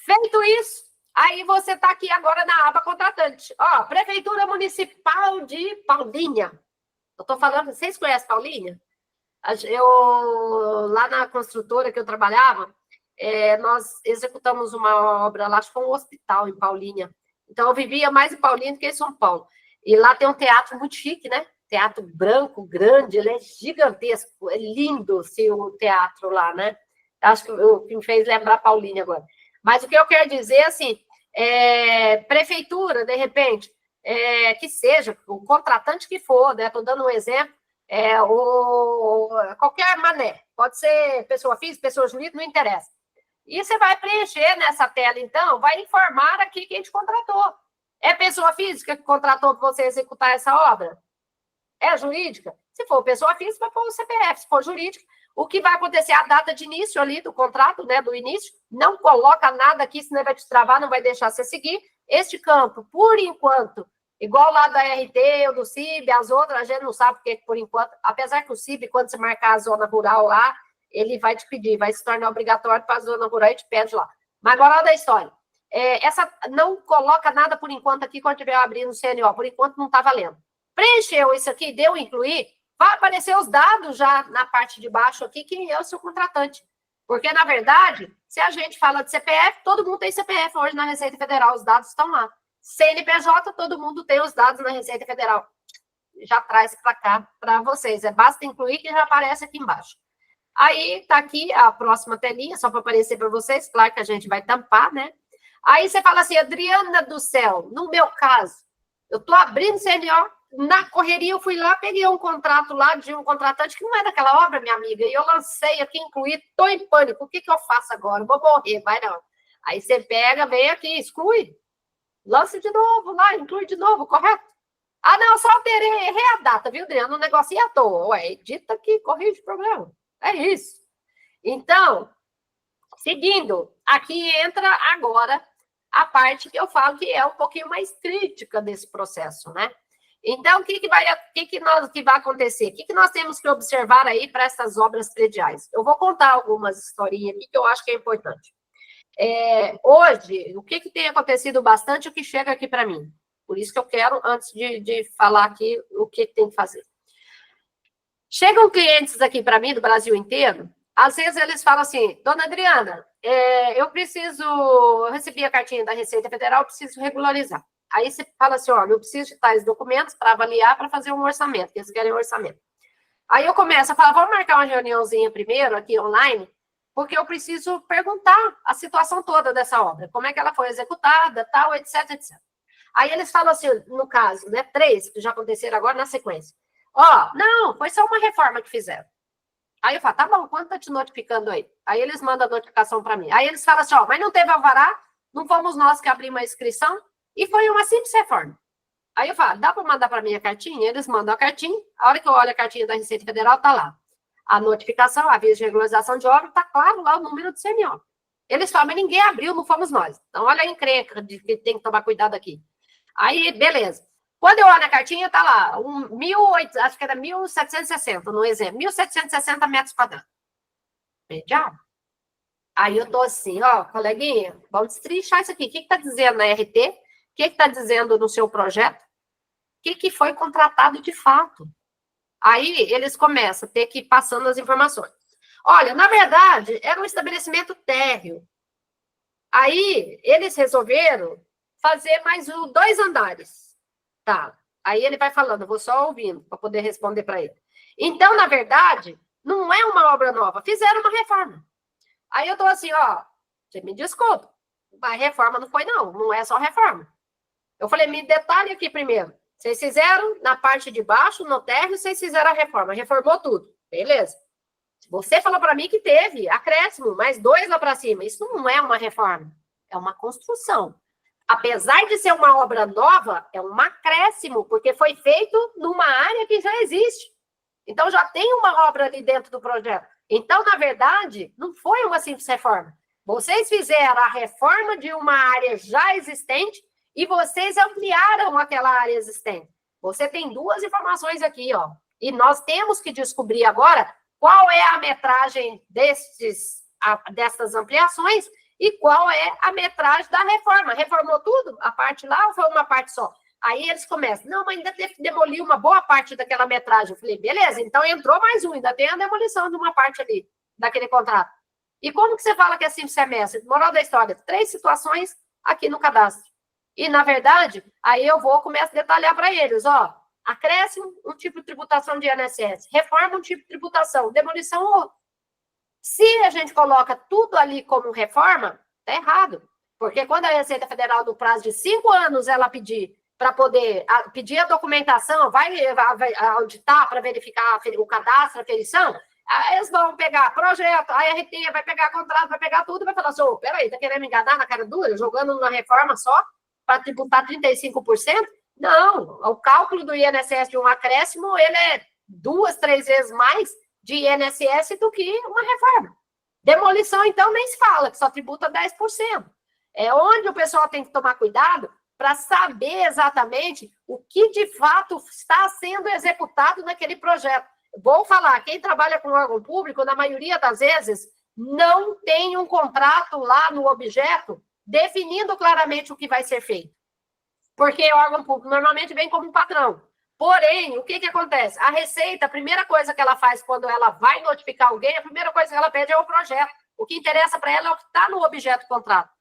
Feito isso, aí você está aqui agora na aba contratante. Ó, Prefeitura Municipal de Paulínia. Eu estou falando, vocês conhecem Paulínia? Lá na construtora que eu trabalhava, nós executamos uma obra lá, acho que foi um hospital em Paulínia. Então, eu vivia mais em Paulínia do que em São Paulo. E lá tem um teatro muito chique, né? Teatro branco, grande, ele é gigantesco, é lindo o teatro lá, né? Acho que o que me fez lembrar Paulínia agora. Mas o que eu quero dizer, assim, prefeitura, de repente, que seja, o contratante que for, né? Estou dando um exemplo, qualquer mané, pode ser pessoa física, pessoa jurídica, não interessa. E você vai preencher nessa tela, então, vai informar aqui quem te contratou. É pessoa física que contratou para você executar essa obra? É jurídica? Se for pessoa física, vai pôr o CPF. Se for jurídica, o que vai acontecer? A data de início ali do contrato, né, do início, não coloca nada aqui, senão vai te travar, não vai deixar você seguir. Este campo, por enquanto, igual lá da RT ou do CIB, as outras, a gente não sabe porque, por enquanto, apesar que o CIB, quando você marcar a zona rural lá, ele vai te pedir, vai se tornar obrigatório para a zona rural e te pede lá. Mas agora da história. Essa não coloca nada por enquanto aqui quando estiver abrindo o CNO, por enquanto não está valendo. Preencheu isso aqui, deu incluir, vai aparecer os dados já na parte de baixo aqui, quem é o seu contratante. Porque, na verdade, se a gente fala de CPF, todo mundo tem CPF hoje na Receita Federal, os dados estão lá. CNPJ, todo mundo tem os dados na Receita Federal. Já traz para cá para vocês. Basta incluir que já aparece aqui embaixo. Aí, está aqui a próxima telinha, só para aparecer para vocês. Claro que a gente vai tampar, né? Aí você fala assim, Adriana do céu, no meu caso, eu estou abrindo CNO, na correria eu fui lá, peguei um contrato lá de um contratante que não é daquela obra, minha amiga, e eu lancei aqui, incluí, estou em pânico, o que eu faço agora? Vou morrer, vai não. Aí você pega, vem aqui, exclui, lance de novo lá, inclui de novo, correto? Ah, não, só alterei, errei a data, viu, Adriana? Um negocinho à toa. Ué, edita aqui, corrige o problema. É isso. Então, seguindo, aqui entra agora a parte que eu falo que é um pouquinho mais crítica desse processo, né? Então, o que vai acontecer? O que nós temos que observar aí para essas obras prediais? Eu vou contar algumas historinhas aqui que eu acho que é importante. Hoje, o que tem acontecido bastante, o que chega aqui para mim? Por isso que eu quero, antes de falar aqui o que tem que fazer. Chegam clientes aqui para mim, do Brasil inteiro, às vezes eles falam assim, dona Adriana, eu recebi a cartinha da Receita Federal, preciso regularizar. Aí você fala assim, olha, eu preciso de tais documentos para avaliar, para fazer um orçamento, que eles querem um orçamento. Aí eu começo a falar, vamos marcar uma reuniãozinha primeiro, aqui online, porque eu preciso perguntar a situação toda dessa obra, como é que ela foi executada, tal, etc, etc. Aí eles falam assim, no caso, né, 3, que já aconteceram agora na sequência. Não, foi só uma reforma que fizeram. Aí eu falo, tá bom, quanto tá te notificando aí? Aí eles mandam a notificação para mim. Aí eles falam assim, mas não teve alvará, não fomos nós que abrimos a inscrição, E foi uma simples reforma. Aí eu falo, dá para mandar para mim a cartinha? Eles mandam a cartinha, a hora que eu olho a cartinha da Receita Federal, tá lá. A notificação, a aviso de regularização de obra, tá claro lá o número do CMO. Eles falam, mas ninguém abriu, não fomos nós. Então, olha a encrenca de que tem que tomar cuidado aqui. Aí, beleza. Quando eu olho a cartinha, tá lá, acho que era 1.760, no exemplo, 1.760 metros quadrados. Medial. Aí eu tô assim, ó, coleguinha, vamos destrinchar isso aqui. O que está dizendo na RT? O que está dizendo no seu projeto? O que foi contratado de fato? Aí eles começam a ter que ir passando as informações. Olha, na verdade, era um estabelecimento térreo. Aí eles resolveram fazer mais 2 andares. Tá. Aí ele vai falando, eu vou só ouvindo para poder responder para ele. Então, na verdade, não é uma obra nova, fizeram uma reforma. Aí eu tô assim, ó, você me desculpa, a reforma não foi não é só reforma. Eu falei, me detalhe aqui primeiro. Vocês fizeram na parte de baixo, no térreo, vocês fizeram a reforma, reformou tudo. Beleza. Você falou para mim que teve acréscimo, mais 2 lá para cima. Isso não é uma reforma, é uma construção. Apesar de ser uma obra nova, é um acréscimo, porque foi feito numa área que já existe. Então, já tem uma obra ali dentro do projeto. Então, na verdade, não foi uma simples reforma. Vocês fizeram a reforma de uma área já existente e vocês ampliaram aquela área existente. Você tem 2 informações aqui, ó. E nós temos que descobrir agora qual é a metragem dessas ampliações e qual é a metragem da reforma. Reformou tudo? A parte lá ou foi uma parte só? Aí eles começam, não, mas ainda teve que demolir uma boa parte daquela metragem. Eu falei, beleza, então entrou mais um, ainda tem a demolição de uma parte ali, daquele contrato. E como que você fala que é simples semestre? Moral da história, 3 situações aqui no cadastro. E, na verdade, aí eu começo a detalhar para eles, ó, acréscimo, um tipo de tributação de INSS, reforma, um tipo de tributação, demolição, outro. Se a gente coloca tudo ali como reforma, tá errado. Porque quando a Receita Federal, no prazo de 5 anos, ela pedir para poder pedir a documentação, vai auditar para verificar o cadastro, a ferição, eles vão pegar projeto, a RT vai pegar contrato, vai pegar tudo e vai falar assim, oh, peraí, tá querendo me enganar na cara dura, jogando uma reforma só para tributar 35%? Não, o cálculo do INSS de um acréscimo, ele é 2, 3 vezes mais de INSS do que uma reforma. Demolição, então, nem se fala, que só tributa 10%. É onde o pessoal tem que tomar cuidado para saber exatamente o que de fato está sendo executado naquele projeto. Vou falar, quem trabalha com órgão público, na maioria das vezes, não tem um contrato lá no objeto definindo claramente o que vai ser feito. Porque o órgão público normalmente vem como um padrão. Porém, o que acontece? A Receita, a primeira coisa que ela faz quando ela vai notificar alguém, a primeira coisa que ela pede é o projeto. O que interessa para ela é o que está no objeto do contrato.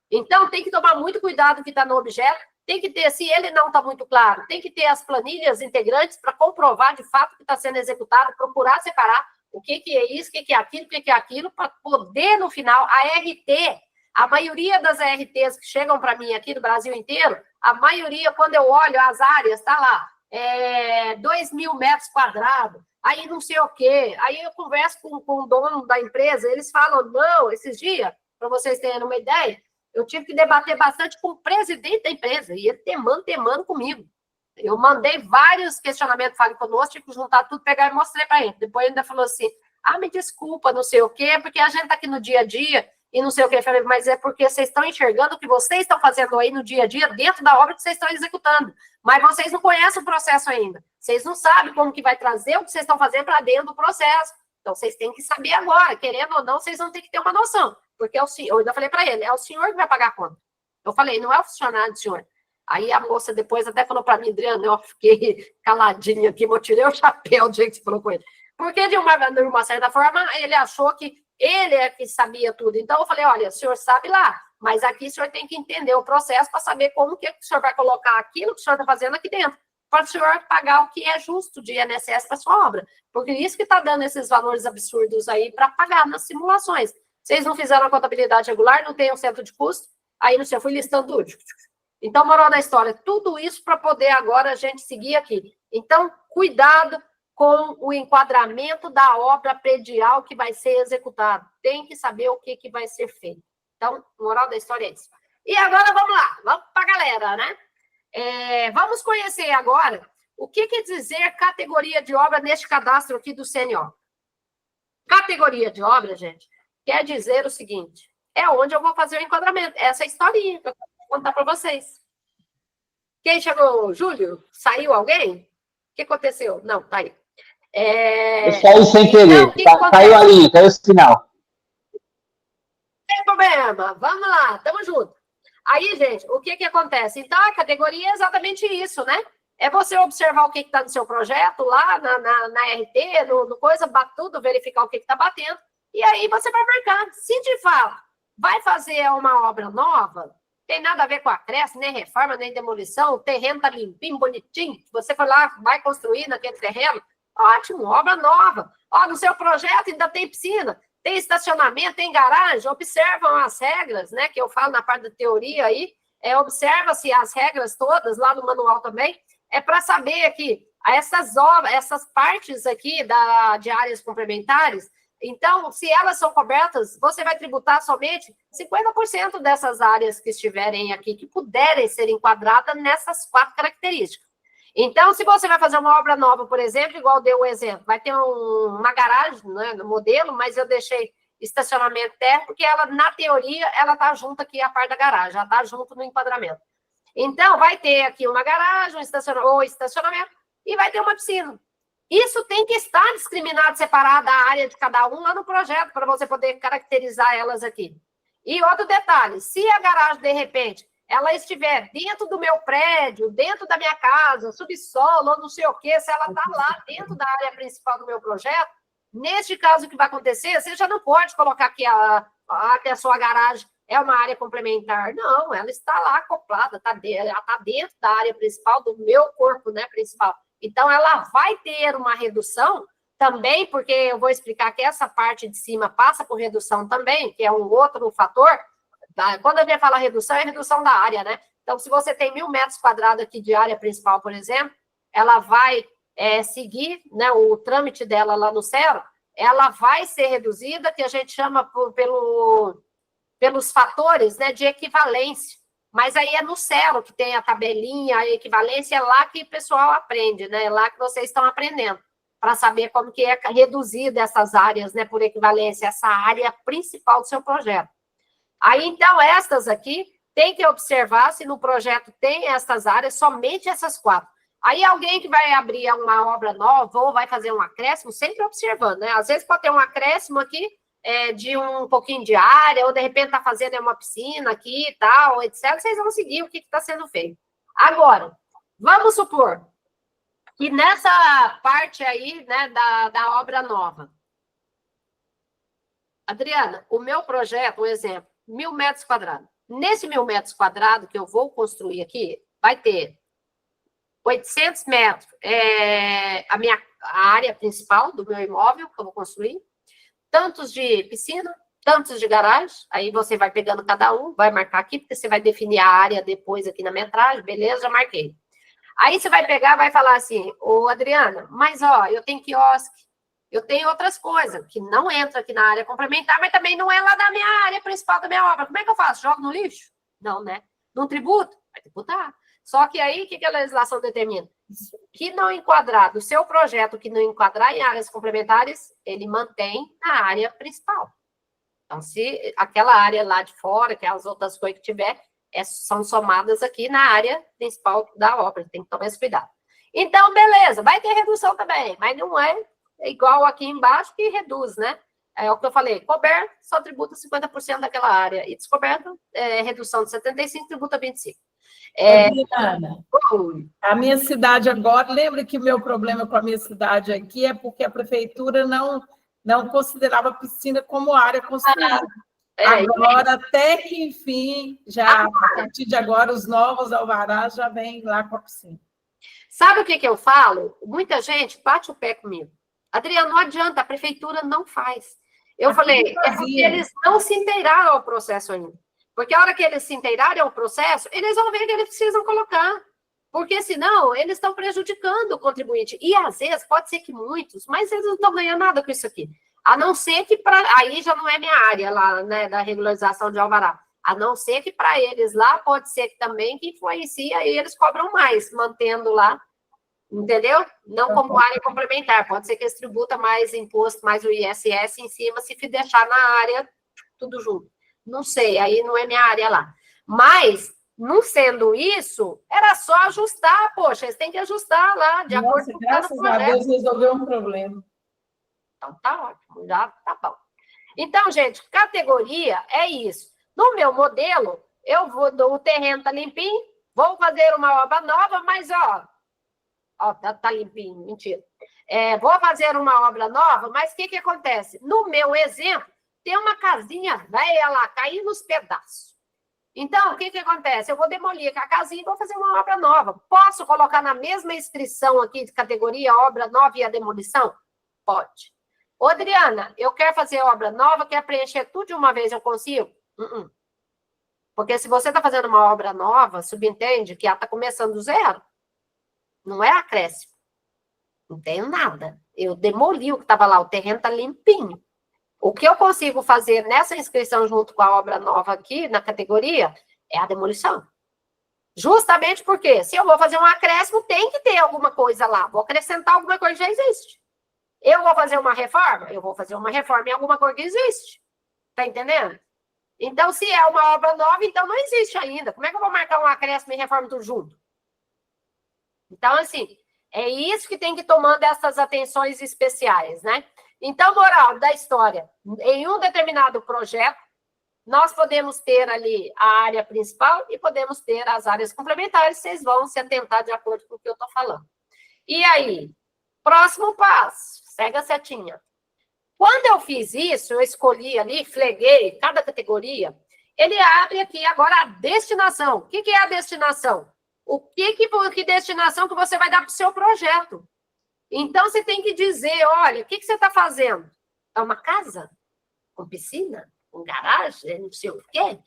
Então, tem que tomar muito cuidado com o que está no objeto, tem que ter, se ele não está muito claro, tem que ter as planilhas integrantes para comprovar de fato o que está sendo executado, procurar separar o que é isso, o que é aquilo, o que é aquilo, para poder, no final, a RT, a maioria das ARTs que chegam para mim aqui do Brasil inteiro, a maioria, quando eu olho as áreas, está lá, 2.000 metros quadrados, aí não sei o quê, aí eu converso com o dono da empresa, eles falam, não, esses dias, para vocês terem uma ideia, eu tive que debater bastante com o presidente da empresa, e ele temando comigo. Eu mandei vários questionamentos, falei conosco, tive que juntar tudo, pegar e mostrei para ele. Depois ele ainda falou assim, me desculpa, não sei o quê, porque a gente está aqui no dia a dia, e não sei o quê. Eu falei, mas é porque vocês estão enxergando o que vocês estão fazendo aí no dia a dia, dentro da obra que vocês estão executando. Mas vocês não conhecem o processo ainda. Vocês não sabem como que vai trazer o que vocês estão fazendo para dentro do processo. Então, vocês têm que saber agora, querendo ou não, vocês vão ter que ter uma noção. Porque eu ainda falei para ele, é o senhor que vai pagar a conta. Eu falei, não é o funcionário do senhor. Aí a moça depois até falou para mim, Adriana, eu fiquei caladinha aqui, eu tirei o chapéu do jeito que você falou com ele. Porque, de uma certa forma, ele achou que ele é que sabia tudo. Então, eu falei, olha, o senhor sabe lá, mas aqui o senhor tem que entender o processo para saber como que o senhor vai colocar aquilo que o senhor está fazendo aqui dentro, para o senhor pagar o que é justo de INSS para sua obra. Porque isso que está dando esses valores absurdos aí para pagar nas simulações. Vocês não fizeram a contabilidade regular, não tem um centro de custo, aí não sei, eu fui listando tudo. Então, moral da história, tudo isso para poder agora a gente seguir aqui. Então, cuidado com o enquadramento da obra predial que vai ser executado. Tem que saber o que vai ser feito. Então, moral da história é isso. E agora vamos lá, vamos para a galera. galera, né? Vamos conhecer agora o que quer dizer categoria de obra neste cadastro aqui do CNO. Categoria de obra, gente, quer dizer o seguinte, é onde eu vou fazer o enquadramento. Essa é a historinha que eu vou contar para vocês. Quem chegou? Júlio? Saiu alguém? O que aconteceu? Não, tá aí. Eu saí sem querer. Então, caiu a linha, caiu o sinal. Não tem problema. Vamos lá, tamo junto. Aí, gente, o que acontece? Então, a categoria é exatamente isso, né? É você observar o que está no seu projeto, lá na RT, no coisa, tudo, verificar o que está batendo, e aí você vai marcar. Se de fato vai fazer uma obra nova, tem nada a ver com acréscimo, nem reforma, nem demolição, o terreno está limpinho, bonitinho, você foi lá, vai construir naquele terreno, ótimo, obra nova. Ó, no seu projeto ainda tem piscina, tem estacionamento, tem garagem, observam as regras, né, que eu falo na parte da teoria aí, observa-se as regras todas lá no manual também, para saber que essas partes aqui de áreas complementares, então, se elas são cobertas, você vai tributar somente 50% dessas áreas que estiverem aqui, que puderem ser enquadradas nessas 4 características. Então, se você vai fazer uma obra nova, por exemplo, igual deu o exemplo, vai ter uma garagem, né, no modelo, mas eu deixei estacionamento térreo, porque ela, na teoria, ela está junto aqui a parte da garagem, já está junto no enquadramento. Então, vai ter aqui uma garagem, ou estacionamento, e vai ter uma piscina. Isso tem que estar discriminado, separado a área de cada um lá no projeto, para você poder caracterizar elas aqui. E outro detalhe, se a garagem, de repente, ela estiver dentro do meu prédio, dentro da minha casa, subsolo, ou não sei o quê, se ela está lá dentro da área principal do meu projeto, neste caso, o que vai acontecer, você já não pode colocar que a sua garagem é uma área complementar. Não, ela está lá acoplada, ela está dentro da área principal do meu corpo, né, principal. Então, ela vai ter uma redução também, porque eu vou explicar que essa parte de cima passa por redução também, que é um outro fator. Quando a gente fala redução, é redução da área, né? Então, se você tem 1.000 metros quadrados aqui de área principal, por exemplo, ela vai seguir, né, o trâmite dela lá no CERO, ela vai ser reduzida, que a gente chama pelos fatores, né, de equivalência. Mas aí é no CERO que tem a tabelinha, a equivalência, é lá que o pessoal aprende, né? É lá que vocês estão aprendendo, para saber como que é reduzida essas áreas, né, por equivalência, essa área principal do seu projeto. Aí, então, estas aqui, tem que observar se no projeto tem essas áreas, somente essas 4. Aí, alguém que vai abrir uma obra nova ou vai fazer um acréscimo, sempre observando, né? Às vezes pode ter um acréscimo aqui, de um pouquinho de área, ou de repente está fazendo uma piscina aqui e tal, etc., vocês vão seguir o que está sendo feito. Agora, vamos supor que nessa parte aí, né, da obra nova, Adriana, o meu projeto, um exemplo, 1.000 metros quadrados. Nesse 1.000 metros quadrados que eu vou construir aqui, vai ter 800 metros, a área principal do meu imóvel que eu vou construir, tantos de piscina, tantos de garagem, aí você vai pegando cada um, vai marcar aqui, porque você vai definir a área depois aqui na metragem, beleza, já marquei. Aí você vai pegar, vai falar assim, ô Adriana, mas ó, eu tenho quiosque, eu tenho outras coisas, que não entra aqui na área complementar, mas também não é lá da minha área principal da minha obra. Como é que eu faço? Jogo no lixo? Não, né? Não tributo? Vai tributar. Só que aí, o que a legislação determina? Que não enquadrar, do seu projeto que não enquadrar em áreas complementares, ele mantém na área principal. Então, se aquela área lá de fora, que as outras coisas que tiver, são somadas aqui na área principal da obra, tem que tomar esse cuidado. Então, beleza, vai ter redução também, mas não é igual aqui embaixo que reduz, né? É o que eu falei, coberto, só tributa 50% daquela área, e descoberto, redução de 75%, tributa 25%. Adriana, a minha cidade agora, lembra que o meu problema com a minha cidade aqui é porque a prefeitura não considerava a piscina como área construída. Agora, até que, enfim, já a partir de agora, os novos alvarás já vêm lá com a piscina. Sabe o que eu falo? Muita gente bate o pé comigo. Adriana, não adianta, a prefeitura não faz. Eu falei, é porque eles não se inteiraram ao processo ainda. Porque a hora que eles se inteirarem ao processo, eles vão ver que eles precisam colocar. Porque, senão, eles estão prejudicando o contribuinte. E, às vezes, pode ser que muitos, mas eles não estão ganhando nada com isso aqui. A não ser que, aí já não é minha área lá, né, da regularização de alvará. A não ser que para eles lá, pode ser que também que influencia e eles cobram mais, mantendo lá, entendeu? Não como área complementar, pode ser que eles tributam mais imposto, mais o ISS em cima, se deixar na área tudo junto. Não sei, aí não é minha área lá. Mas, não sendo isso, era só ajustar, poxa, eles têm que ajustar lá, de acordo com o projeto. Graças a Deus resolveu um problema. Então, tá ótimo, já tá bom. Então, gente, categoria é isso. No meu modelo, o terreno tá limpinho, vou fazer uma obra nova, mas, ó, tá limpinho, mentira. Vou fazer uma obra nova, mas o que acontece? No meu exemplo, tem uma casinha velha lá, caindo nos pedaços. Então, o que acontece? Eu vou demolir a casinha e vou fazer uma obra nova. Posso colocar na mesma inscrição aqui de categoria obra nova e a demolição? Pode. Ô, Adriana, eu quero fazer obra nova, quero preencher tudo de uma vez, eu consigo? Porque se você está fazendo uma obra nova, subentende que ela está começando do zero. Não é acréscimo. Não tenho nada. Eu demoli o que estava lá, o terreno está limpinho. O que eu consigo fazer nessa inscrição junto com a obra nova aqui, na categoria, é a demolição. Justamente porque, se eu vou fazer um acréscimo, tem que ter alguma coisa lá. Vou acrescentar alguma coisa que já existe. Eu vou fazer uma reforma? Eu vou fazer uma reforma em alguma coisa que existe. Tá entendendo? Então, se é uma obra nova, então não existe ainda. Como é que eu vou marcar um acréscimo e reforma tudo junto? Então, assim, é isso que tem que tomar essas atenções especiais, né? Então, moral da história, em um determinado projeto, nós podemos ter ali a área principal e podemos ter as áreas complementares, vocês vão se atentar de acordo com o que eu estou falando. E aí, próximo passo, segue a setinha. Quando eu fiz isso, eu escolhi ali, fleguei cada categoria, ele abre aqui agora a destinação. O que é a destinação? Que destinação que você vai dar para o seu projeto? Então, você tem que dizer, olha, o que você está fazendo? É uma casa? Com piscina? Com garagem? Não sei o quê?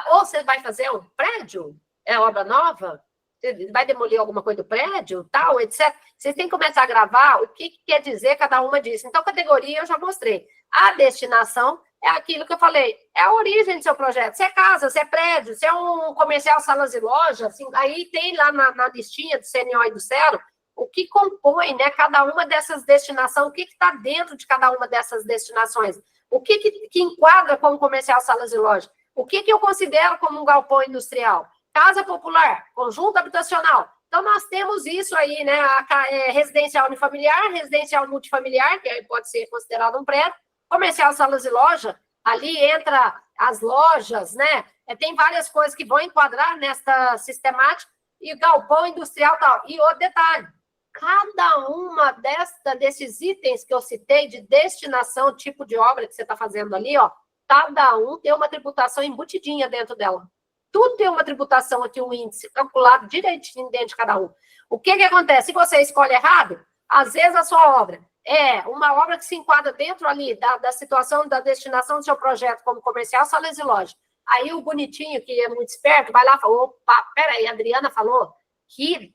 Ou você vai fazer um prédio? É obra nova? Você vai demolir alguma coisa do prédio, tal, etc. Vocês têm que começar a gravar o que quer dizer cada uma disso. Então, categoria eu já mostrei. A destinação é aquilo que eu falei, é a origem do seu projeto. Se é casa, se é prédio, se é um comercial, salas e lojas, assim, aí tem lá na listinha do CNO e do CERO o que compõe, né, cada uma dessas destinações, o que está dentro de cada uma dessas destinações, o que enquadra como comercial, salas e lojas, o que eu considero como um galpão industrial, casa popular, conjunto habitacional. Então, nós temos isso aí, né, residencial unifamiliar, residencial multifamiliar, que pode ser considerado um prédio, comercial, salas e lojas, ali entra as lojas, né, tem várias coisas que vão enquadrar nesta sistemática, e galpão industrial e tal. E outro detalhe, cada uma desses itens que eu citei de destinação, tipo de obra que você está fazendo ali, ó, cada um tem uma tributação embutidinha dentro dela. Tudo tem uma tributação aqui, um índice calculado direitinho dentro de cada um. O que acontece? Se você escolhe errado, às vezes a sua obra é uma obra que se enquadra dentro ali da situação, da destinação do seu projeto como comercial, salas e lojas. Aí o bonitinho, que é muito esperto, vai lá e fala, opa, peraí, a Adriana falou que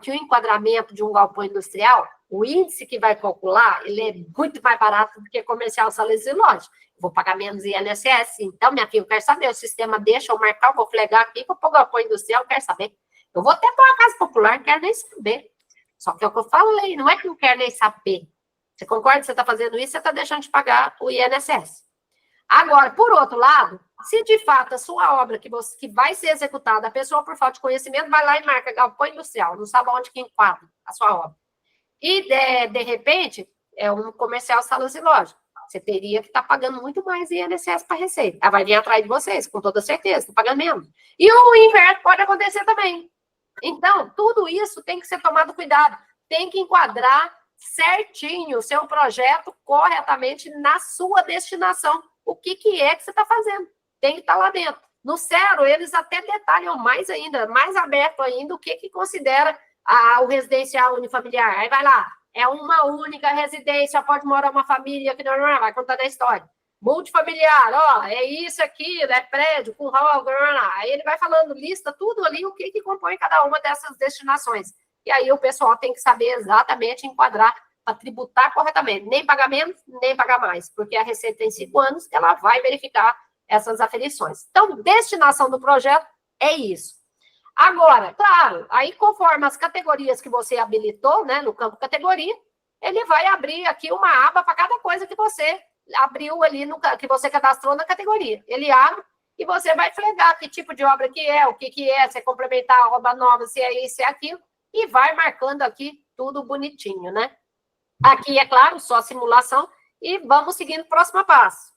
o enquadramento de um galpão industrial, o índice que vai calcular, ele é muito mais barato do que comercial, salas e lojas. Vou pagar menos INSS. Então, minha filha, eu quero saber, o sistema deixa eu marcar, eu vou flegar aqui, vou pôr o galpão industrial, eu quero saber. Eu vou até pôr uma casa popular, não quero nem saber. Só que é o que eu falei, não é que não quero nem saber. Você concorda que você está fazendo isso, você está deixando de pagar o INSS. Agora, por outro lado, se de fato a sua obra que vai ser executada, a pessoa, por falta de conhecimento, vai lá e marca galpão industrial, não sabe onde que enquadra a sua obra. E, de repente, é um comercial, salas e lojas. Você teria que estar pagando muito mais INSS para a Receita. Ela vai vir atrás de vocês, com toda certeza, está pagando menos. E o inverso pode acontecer também. Então, tudo isso tem que ser tomado cuidado. Tem que enquadrar certinho o seu projeto corretamente na sua destinação. O que é que você está fazendo? Tem que estar lá dentro. No CERO, eles até detalham mais ainda, mais aberto ainda, o que considera o residencial unifamiliar. Aí vai lá, é uma única residência, pode morar uma família, que não vai contar a história. Multifamiliar, ó, é isso aqui, é prédio, com hall, aí ele vai falando, lista tudo ali, o que compõe cada uma dessas destinações. E aí o pessoal tem que saber exatamente enquadrar para tributar corretamente, nem pagar menos, nem pagar mais, porque a Receita tem 5 anos, ela vai verificar essas aferições. Então, destinação do projeto é isso. Agora, claro, aí conforme as categorias que você habilitou, né, no campo categoria, ele vai abrir aqui uma aba para cada coisa que você abriu ali, que você cadastrou na categoria. Ele abre e você vai flegar que tipo de obra que é, o que é, se é complementar a obra nova, se é isso, se é aquilo, e vai marcando aqui tudo bonitinho, né? Aqui, é claro, só simulação, e vamos seguindo o próximo passo.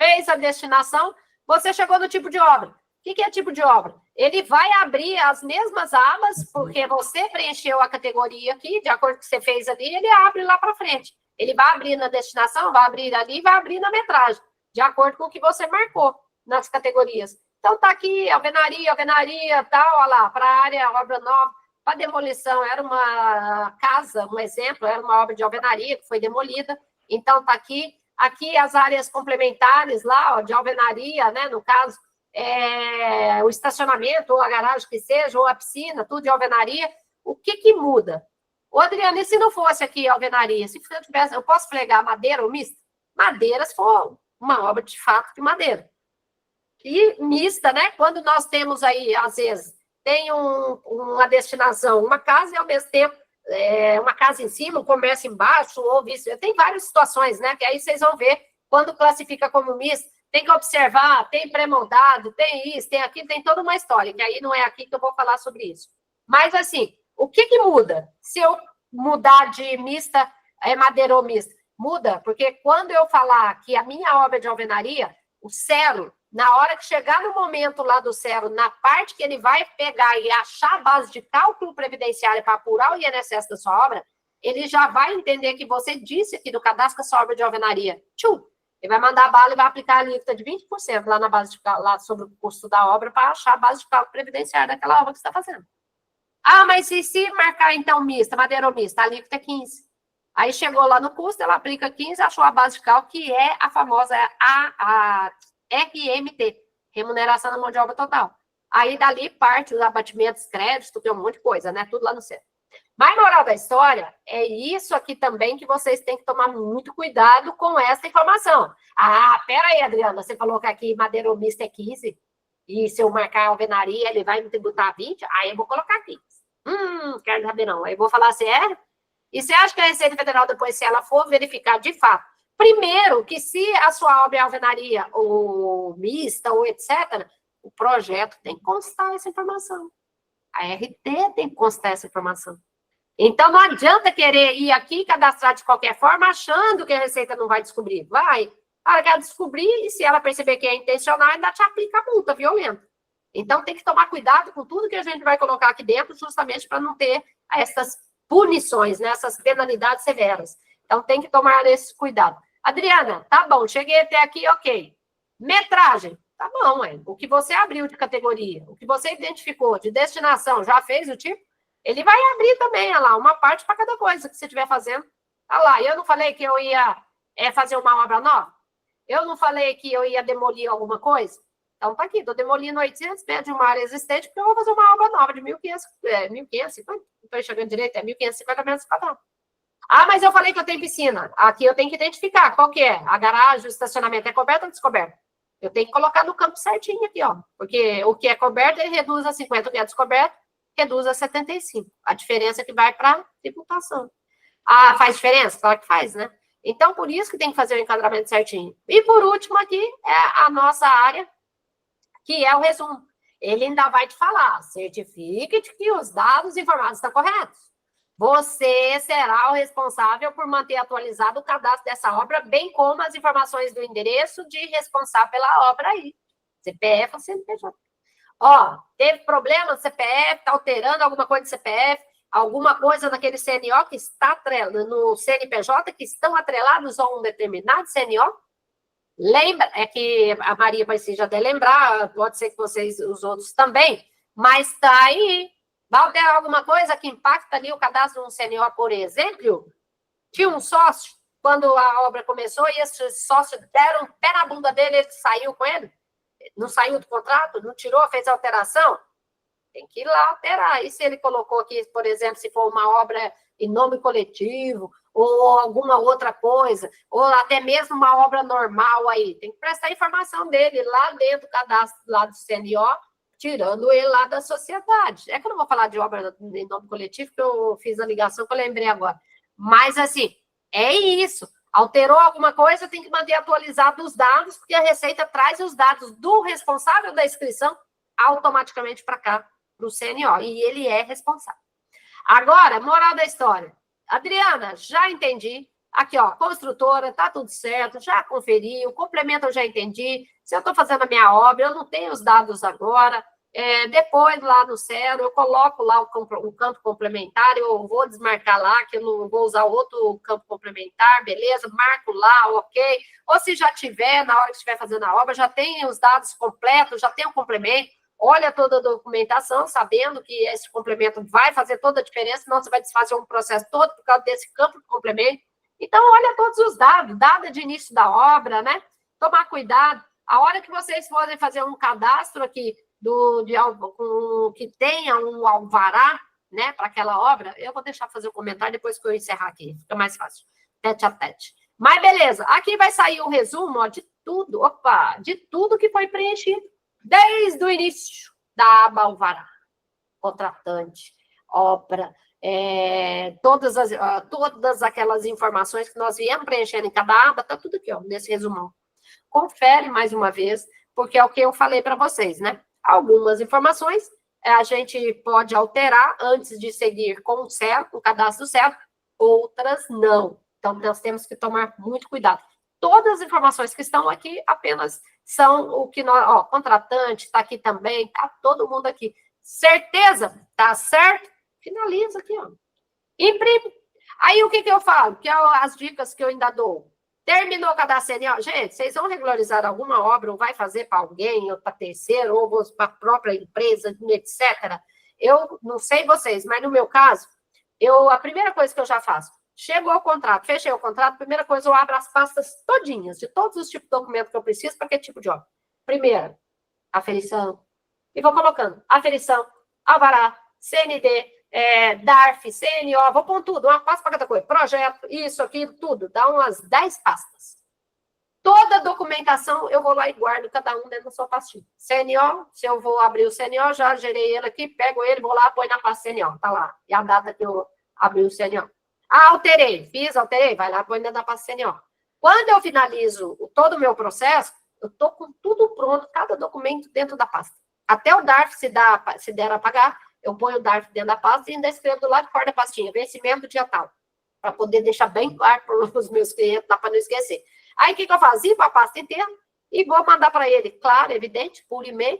Fez a destinação, você chegou no tipo de obra. O que é tipo de obra? Ele vai abrir as mesmas abas, porque você preencheu a categoria aqui, de acordo com o que você fez ali, ele abre lá para frente. Ele vai abrir na destinação, vai abrir ali, vai abrir na metragem, de acordo com o que você marcou nas categorias. Então, tá aqui, alvenaria, tal, olha lá, para a área, obra nova, para demolição, era uma casa, um exemplo, era uma obra de alvenaria que foi demolida, então tá aqui. Aqui as áreas complementares lá, ó, de alvenaria, né, no caso, o estacionamento, ou a garagem que seja, ou a piscina, tudo de alvenaria. O que muda? Ô, Adriana, e se não fosse aqui alvenaria? Se eu tivesse, eu posso fregar madeira ou mista? Madeira, se for uma obra de fato de madeira. E mista, né? Quando nós temos aí, às vezes, tem uma destinação, uma casa e, ao mesmo tempo, uma casa em cima, um comércio embaixo, ou vice. Tem várias situações, né? Que aí vocês vão ver quando classifica como misto. Tem que observar, tem pré-moldado, tem isso, tem aquilo, tem toda uma história, que aí não é aqui que eu vou falar sobre isso. Mas, assim, o que muda se eu mudar de mista, madeira ou mista? Muda, porque quando eu falar que a minha obra de alvenaria, o cero, na hora que chegar no momento lá do cero, na parte que ele vai pegar e achar a base de cálculo previdenciário para apurar o INSS da sua obra, ele já vai entender que você disse aqui do cadastro da sua obra de alvenaria. Tchum! Ele vai mandar a bala e vai aplicar a alíquota de 20% lá na base de lá sobre o custo da obra para achar a base de cálculo previdenciário daquela obra que você está fazendo. Ah, mas e se marcar, então, mista, madeira ou mista? A alíquota é 15%. Aí chegou lá no custo, ela aplica 15%, achou a base de cálculo, que é a famosa a RMT, Remuneração da Mão de Obra Total. Aí, dali, parte os abatimentos, créditos, tem um monte de coisa, né? Tudo lá no centro. Mas, moral da história, é isso aqui também que vocês têm que tomar muito cuidado com essa informação. Ah, peraí, Adriana, você falou que aqui madeira ou mista é 15%, e se eu marcar a alvenaria, ele vai me tributar 20%, aí eu vou colocar 15%. Quero saber não. Aí eu vou falar sério. E você acha que a Receita Federal, depois, se ela for verificar de fato, primeiro, que se a sua obra é alvenaria ou mista ou etc., o projeto tem que constar essa informação. A RT tem que constar essa informação. Então, não adianta querer ir aqui e cadastrar de qualquer forma, achando que a Receita não vai descobrir. Vai. Ela quer descobrir, e se ela perceber que é intencional, ainda te aplica a multa violenta. Então, tem que tomar cuidado com tudo que a gente vai colocar aqui dentro, justamente para não ter essas punições, né, essas penalidades severas. Então, tem que tomar esse cuidado. Adriana, tá bom, cheguei até aqui, ok. Metragem, tá bom, o que você abriu de categoria, o que você identificou de destinação, já fez o tipo? Ele vai abrir também, olha lá, uma parte para cada coisa que você estiver fazendo. Olha lá, eu não falei que eu ia fazer uma obra nova? Eu não falei que eu ia demolir alguma coisa? Então, tá aqui, estou demolindo 800 metros de uma área existente, porque eu vou fazer uma obra nova de 1.550, não estou enxergando direito, 1.550 metros quadrados. Ah, mas eu falei que eu tenho piscina. Aqui eu tenho que identificar qual que é. A garagem, o estacionamento é coberto ou descoberto? Eu tenho que colocar no campo certinho aqui, ó. Porque o que é coberto, ele reduz a 50, o que é descoberto, reduz a 75. A diferença é que vai para tributação. Ah, faz diferença? Claro que faz, né? Então, por isso que tem que fazer o enquadramento certinho. E, por último, aqui é a nossa área, que é o resumo. Ele ainda vai te falar, certifique de que os dados informados estão corretos. Você será o responsável por manter atualizado o cadastro dessa obra, bem como as informações do endereço de responsável pela obra aí. CPF ou CNPJ. Ó, teve problema no CPF, está alterando alguma coisa do CPF, alguma coisa naquele CNO que está atrelado, no CNPJ, que estão atrelados a um determinado CNO. Lembra, é que a Maria vai se já até lembrar, pode ser que vocês, os outros também, mas está aí. Vai ter alguma coisa que impacta ali o cadastro no CNO, por exemplo? Tinha um sócio, quando a obra começou, e esse sócio deram um pé na bunda dele, ele saiu com ele, não saiu do contrato, não tirou, fez alteração, tem que ir lá alterar. E se ele colocou aqui, por exemplo, se for uma obra em nome coletivo, ou alguma outra coisa, ou até mesmo uma obra normal aí. Tem que prestar a informação dele lá dentro do cadastro lá do CNO, tirando ele lá da sociedade. É que eu não vou falar de obra em nome coletivo, porque eu fiz a ligação que eu lembrei agora. Mas, assim, é isso. Alterou alguma coisa, tem que manter atualizado os dados, porque a Receita traz os dados do responsável da inscrição automaticamente para cá, para o CNO, e ele é responsável. Agora, moral da história. Adriana, já entendi. Aqui, ó, construtora, tá tudo certo, já conferi, o complemento eu já entendi. Se eu estou fazendo a minha obra, eu não tenho os dados agora. Depois, lá no Cero, eu coloco lá o campo complementar, eu vou desmarcar lá, que eu não vou usar outro campo complementar, beleza? Marco lá, ok. Ou se já tiver, na hora que estiver fazendo a obra, já tem os dados completos, já tem o complemento, olha toda a documentação, sabendo que esse complemento vai fazer toda a diferença, senão você vai desfazer um processo todo por causa desse campo de complemento. Então, olha todos os dados, data de início da obra, né? Tomar cuidado. A hora que vocês forem fazer um cadastro aqui que tenha um alvará, né, para aquela obra, eu vou deixar fazer o comentário depois que eu encerrar aqui, fica mais fácil, tete a tete. Mas beleza, aqui vai sair o resumo, ó, de tudo que foi preenchido, desde o início da aba alvará, contratante, obra, todas aquelas informações que nós viemos preenchendo em cada aba, tá tudo aqui, ó, nesse resumão. Confere mais uma vez, porque é o que eu falei para vocês, né? Algumas informações a gente pode alterar antes de seguir com o cadastro certo, outras não. Então, nós temos que tomar muito cuidado. Todas as informações que estão aqui apenas são o que nós... Ó, contratante está aqui também, tá todo mundo aqui. Certeza? Tá certo? Finaliza aqui, ó. Imprime. Aí, o que eu falo? Que é as dicas que eu ainda dou. Terminou o cadastro CNO? Gente, vocês vão regularizar alguma obra, ou vai fazer para alguém, ou para terceiro, ou para a própria empresa, etc. Eu não sei vocês, mas no meu caso, a primeira coisa que eu já faço, chegou o contrato, fechei o contrato, primeira coisa, eu abro as pastas todinhas, de todos os tipos de documentos que eu preciso para aquele tipo de obra. Primeiro, aferição, e vou colocando aferição, alvará, CND, DARF, CNO, vou pôr tudo, uma pasta para cada coisa, projeto, isso, aquilo, tudo, dá umas 10 pastas. Toda a documentação eu vou lá e guardo cada um dentro da sua pastinha. CNO, se eu vou abrir o CNO, já gerei ele aqui, pego ele, vou lá, põe na pasta CNO, tá lá, e a data que eu abri o CNO. Alterei, vai lá, põe dentro da pasta CNO. Quando eu finalizo todo o meu processo, eu tô com tudo pronto, cada documento dentro da pasta. Até o DARF, se der a pagar, eu ponho o DARF dentro da pasta e ainda escrevo do lado de fora da pastinha, vencimento dia tal, para poder deixar bem claro para os meus clientes, para não esquecer. Aí, o que eu faço? Para a pasta inteira e vou mandar para ele, claro, evidente, por e-mail,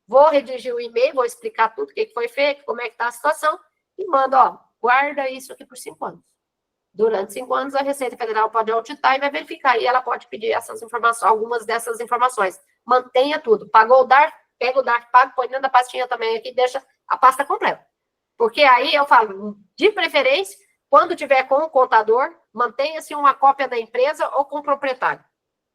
vou redigir o e-mail, vou explicar tudo o que foi feito, como é que está a situação, e mando, ó, guarda isso aqui por 5 anos. Durante 5 anos, a Receita Federal pode auditar e vai verificar, e ela pode pedir essas informações, algumas dessas informações. Mantenha tudo. Pagou o DARF, pega o DARF, paga, põe dentro da pastinha também aqui, deixa a pasta completa. Porque aí eu falo, de preferência, quando tiver com o contador, mantenha-se uma cópia da empresa ou com o proprietário.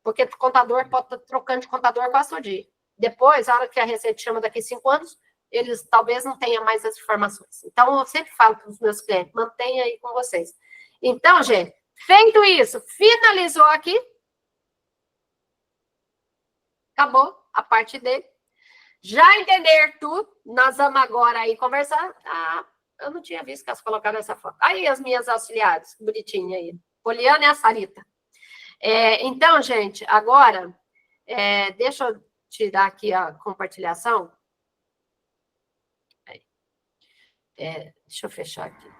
Porque o contador pode estar trocando de contador quase todo dia. Depois, a hora que a Receita chama daqui 5 anos, eles talvez não tenham mais as informações. Então, eu sempre falo para os meus clientes, mantenha aí com vocês. Então, gente, feito isso, finalizou aqui. Acabou a parte dele. Já entender tudo, nós vamos agora aí conversar. Ah, eu não tinha visto que elas colocaram essa foto. Aí as minhas auxiliares, bonitinha aí. Poliana e a Sarita. Então, gente, agora, deixa eu tirar aqui a compartilhação. Deixa eu fechar aqui.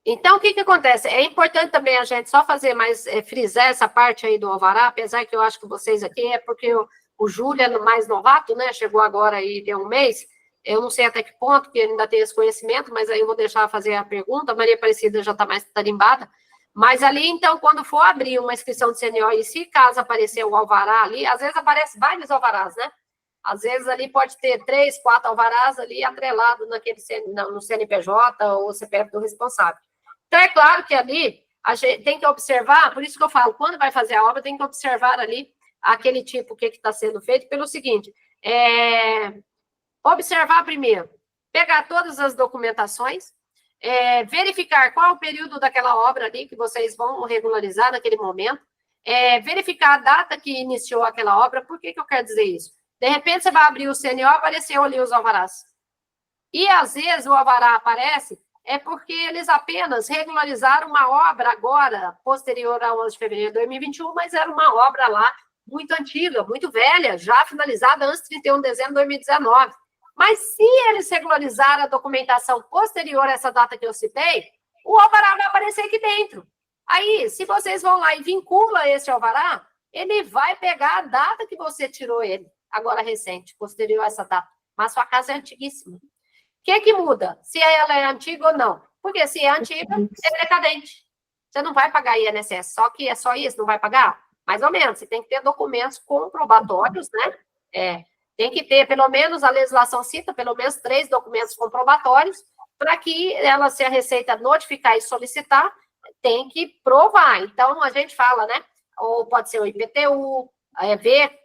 Então, o que acontece? É importante também a gente só fazer mais, frisar essa parte aí do alvará, apesar que eu acho que vocês aqui, porque o Júlio é mais novato, né? Chegou agora aí, tem um mês, eu não sei até que ponto, porque ele ainda tem esse conhecimento, mas aí eu vou deixar fazer a pergunta, a Maria Aparecida já está mais tarimbada, mas ali, então, quando for abrir uma inscrição de CNO, e se caso aparecer o alvará ali, às vezes aparece vários alvarás, né? Às vezes ali pode ter 3, 4 alvarás ali atrelado no CNPJ ou CPF do responsável. Então, é claro que ali a gente tem que observar, por isso que eu falo, quando vai fazer a obra, tem que observar ali aquele tipo, o que está sendo feito, pelo seguinte, observar primeiro, pegar todas as documentações, verificar qual é o período daquela obra ali que vocês vão regularizar naquele momento, verificar a data que iniciou aquela obra. Por que eu quero dizer isso? De repente, você vai abrir o CNO, apareceu ali os alvarás. E, às vezes, o alvará aparece porque eles apenas regularizaram uma obra agora, posterior a 11 de fevereiro de 2021, mas era uma obra lá muito antiga, muito velha, já finalizada antes de 31 de dezembro de 2019. Mas se eles regularizaram a documentação posterior a essa data que eu citei, o alvará vai aparecer aqui dentro. Aí, se vocês vão lá e vinculam esse alvará, ele vai pegar a data que você tirou ele, agora recente, posterior a essa data. Mas sua casa é antiguíssima. O que muda? Se ela é antiga ou não? Porque se é antiga, é decadente. Você não vai pagar INSS, só que é só isso, não vai pagar? Mais ou menos, você tem que ter documentos comprobatórios, né? Tem que ter, pelo menos, a legislação cita, pelo menos 3 documentos comprobatórios, para que ela, se a Receita notificar e solicitar, tem que provar. Então, a gente fala, né? Ou pode ser o IPTU, ver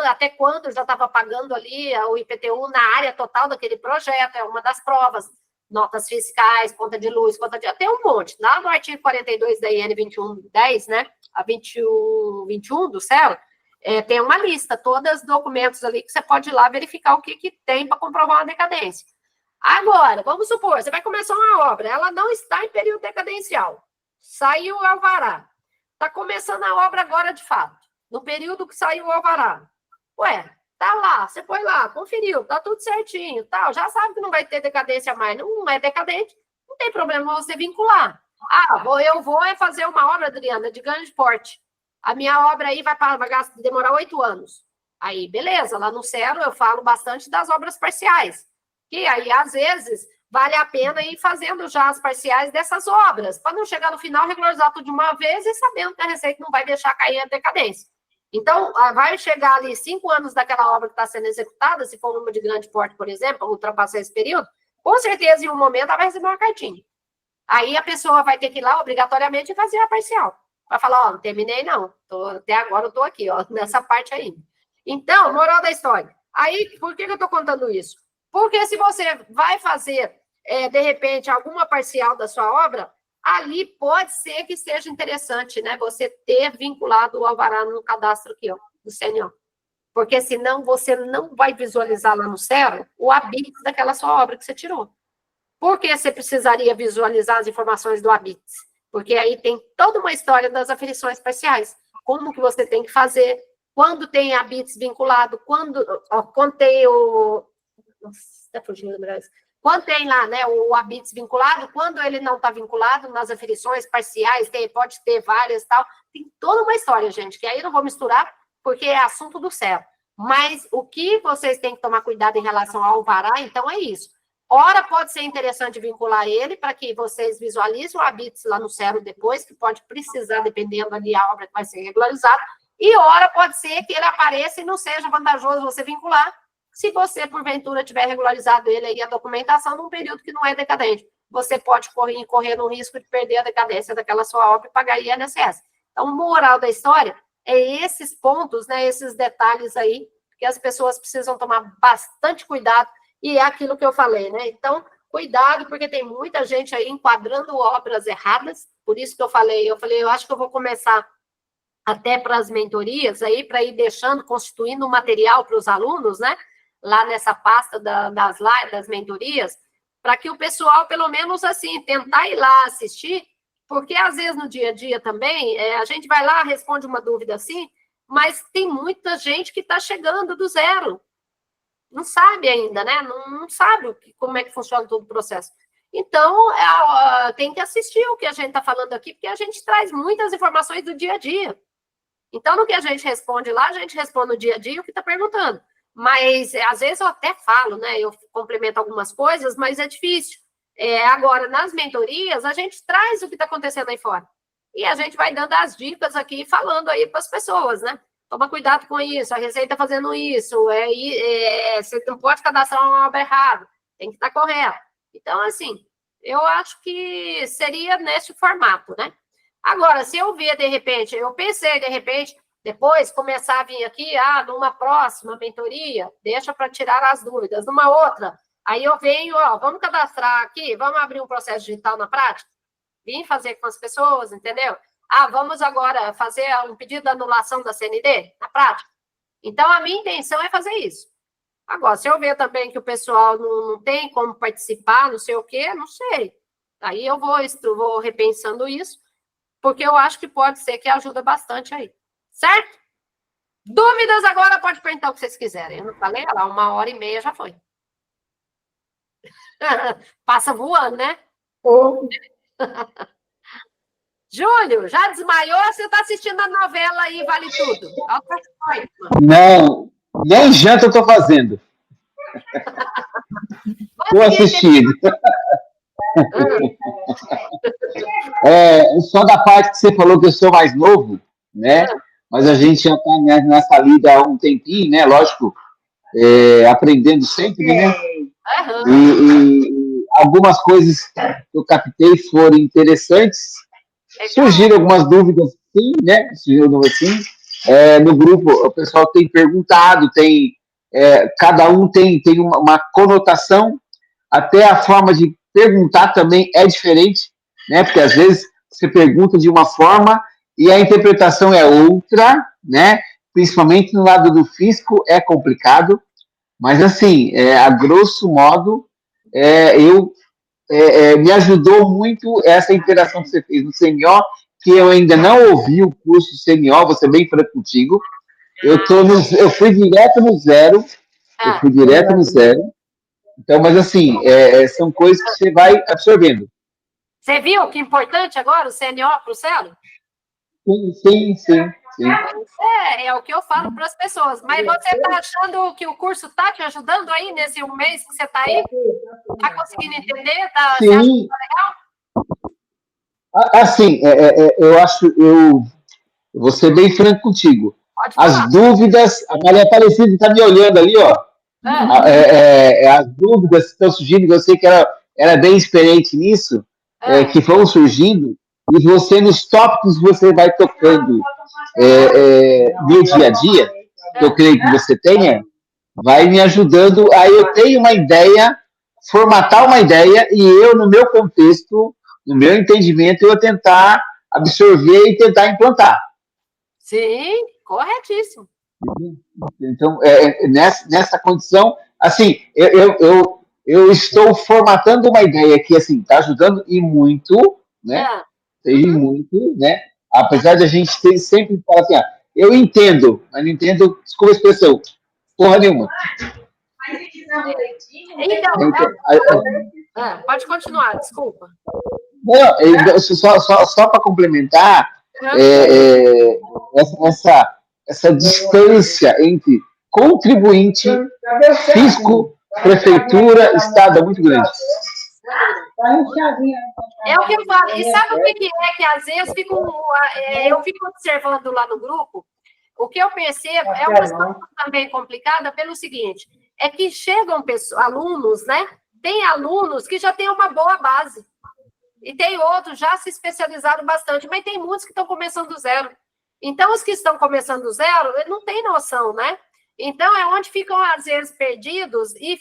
até quando já estava pagando ali o IPTU na área total daquele projeto, é uma das provas. Notas fiscais, conta de luz, tem um monte. Lá no artigo 42 da IN 2110, né? A 21 do CEL, tem uma lista, todos os documentos ali que você pode ir lá verificar o que tem para comprovar uma decadência. Agora, vamos supor, você vai começar uma obra, ela não está em período decadencial, saiu o alvará, está começando a obra agora de fato, no período que saiu o alvará. Ué, tá lá, você foi lá, conferiu, tá tudo certinho, tal, já sabe que não vai ter decadência mais, não é decadente, não tem problema você vincular. Eu vou fazer uma obra, Adriana, de grande porte. A minha obra aí vai demorar 8 anos. Aí, beleza, lá no CERO eu falo bastante das obras parciais. Que aí, às vezes, vale a pena ir fazendo já as parciais dessas obras, para não chegar no final, regularizar tudo de uma vez e sabendo que a Receita não vai deixar cair a decadência. Então, vai chegar ali 5 anos daquela obra que está sendo executada, se for uma de grande porte, por exemplo, ultrapassar esse período, com certeza, em um momento, ela vai receber uma cartinha. Aí a pessoa vai ter que ir lá, obrigatoriamente, e fazer a parcial. Vai falar, não terminei, não. Até agora eu estou aqui, nessa parte ainda. Então, moral da história. Aí, por que eu estou contando isso? Porque se você vai fazer, de repente, alguma parcial da sua obra, ali pode ser que seja interessante, né? Você ter vinculado o alvará no cadastro aqui, do CNO. Porque senão você não vai visualizar lá no CERO o habite daquela sua obra que você tirou. Por que você precisaria visualizar as informações do habite? Porque aí tem toda uma história das aferições parciais. Como que você tem que fazer, quando tem habites vinculado, quando tem o... Nossa, está fugindo, quando tem lá, né, o habites vinculado, quando ele não está vinculado nas aferições parciais, pode ter várias e tal. Tem toda uma história, gente, que aí eu não vou misturar, porque é assunto do céu. Mas o que vocês têm que tomar cuidado em relação ao alvará, então, é isso. Ora, pode ser interessante vincular ele para que vocês visualizem o habites lá no CERO depois, que pode precisar, dependendo ali a obra que vai ser regularizada, e ora, pode ser que ele apareça e não seja vantajoso você vincular, se você, porventura, tiver regularizado ele aí, a documentação, num período que não é decadente. Você pode correr no risco de perder a decadência daquela sua obra e pagar INSS. Então, moral da história é esses pontos, né, esses detalhes aí, que as pessoas precisam tomar bastante cuidado, e é aquilo que eu falei, né? Então, cuidado, porque tem muita gente aí enquadrando obras erradas, por isso que eu falei, eu acho que eu vou começar até para as mentorias aí, para ir deixando, constituindo um material para os alunos, né? Lá nessa pasta das mentorias, para que o pessoal, pelo menos assim, tentar ir lá assistir, porque às vezes no dia a dia também, a gente vai lá, responde uma dúvida assim, mas tem muita gente que está chegando do zero, não sabe ainda, né? Não sabe como é que funciona todo o processo. Então, tem que assistir o que a gente está falando aqui, porque a gente traz muitas informações do dia a dia. Então, no que a gente responde lá, a gente responde no dia a dia o que está perguntando. Mas, às vezes, eu até falo, né? Eu complemento algumas coisas, mas é difícil. Agora, nas mentorias, a gente traz o que está acontecendo aí fora. E a gente vai dando as dicas aqui, falando aí para as pessoas, né? Toma cuidado com isso, a Receita está fazendo isso, você não pode cadastrar uma obra errada, tem que estar correto. Então, assim, eu acho que seria nesse formato, né? Agora, se eu ver, de repente, eu pensei, de repente, depois começar a vir aqui, numa próxima mentoria, deixa para tirar as dúvidas, numa outra, Aí eu venho, ó, vamos cadastrar aqui, vamos abrir um processo digital na prática? Vim fazer com as pessoas, entendeu? Ah, vamos agora fazer um pedido de anulação da CND na prática? Então, a minha intenção é fazer isso. Agora, se eu ver também que o pessoal não tem como participar, não sei o quê, não sei. Aí eu vou repensando isso, porque eu acho que pode ser que ajuda bastante aí. Certo? Dúvidas agora, pode perguntar o que vocês quiserem. Eu não falei, olha lá, 1h30 já foi. Passa voando, né? Oh. Júlio, já desmaiou ou você está assistindo a novela aí, Vale Tudo? Não, nem janta eu estou fazendo. Estou assistindo. Só da parte que você falou que eu sou mais novo, né? Mas a gente já está nessa lida há um tempinho, né? Lógico, aprendendo sempre, né? E algumas coisas que eu captei foram interessantes. Surgiram algumas dúvidas, sim, né? No grupo, o pessoal tem perguntado, cada um tem uma conotação, até a forma de perguntar também é diferente, né? Porque às vezes você pergunta de uma forma e a interpretação é outra, né? Principalmente no lado do fisco é complicado, mas assim, a grosso modo, me ajudou muito essa interação que você fez no CNO, que eu ainda não ouvi o curso do CNO, vou ser bem franco contigo. Eu fui direto no zero. Então, mas assim, são coisas que você vai absorvendo. Você viu que importante agora o CNO para o Celo? Sim. É o que eu falo para as pessoas. Mas você está achando que o curso está te ajudando aí nesse mês que você está aí? Está conseguindo entender? Você acha que está legal? Assim, eu acho, eu vou ser bem franco contigo. As dúvidas, a Maria Aparecida está me olhando ali, ó. As dúvidas que estão surgindo, eu sei que ela é bem experiente nisso, que vão surgindo, e você, nos tópicos, você vai tocando no dia a dia, que eu creio que você tenha, vai me ajudando. Aí eu tenho uma ideia, formatar uma ideia, e eu, no meu contexto, no meu entendimento, eu tentar absorver e tentar implantar. Sim, corretíssimo. Então, nessa condição, assim, eu estou formatando uma ideia que, assim, está ajudando e muito, né? E muito, né? Apesar de a gente sempre falar assim, eu entendo, mas não entendo, desculpa a expressão, porra nenhuma. Então, pode continuar, desculpa. Não, só para complementar, essa distância entre contribuinte, fisco, prefeitura, Estado é muito grande. É o que eu falo. E sabe o que é que às vezes eu fico observando lá no grupo? O que eu percebo é uma situação também complicada pelo seguinte, é que chegam alunos, né? Tem alunos que já têm uma boa base. E tem outros já se especializaram bastante, mas tem muitos que estão começando do zero. Então, os que estão começando do zero, não têm noção, né? Então, é onde ficam, às vezes, perdidos e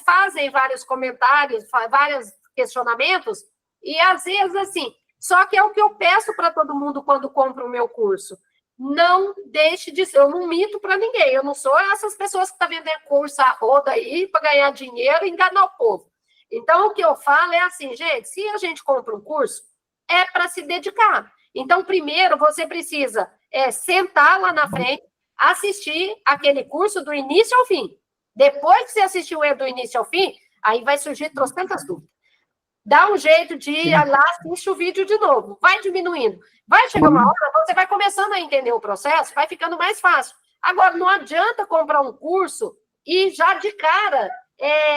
fazem vários comentários, vários questionamentos, e, às vezes, assim, só que é o que eu peço para todo mundo quando compra o meu curso. Não deixe de ser, eu não minto para ninguém, eu não sou essas pessoas que estão vendendo curso a roda aí para ganhar dinheiro e enganar o povo. Então, o que eu falo é assim, gente, se a gente compra um curso, é para se dedicar. Então, primeiro, você precisa sentar lá na frente, assistir aquele curso do início ao fim. Depois que você assistiu do início ao fim, aí vai surgir trocentas dúvidas. Dá um jeito de ir lá, assiste o vídeo de novo, vai diminuindo. Vai chegar uma hora, você vai começando a entender o processo, vai ficando mais fácil. Agora, não adianta comprar um curso e já de cara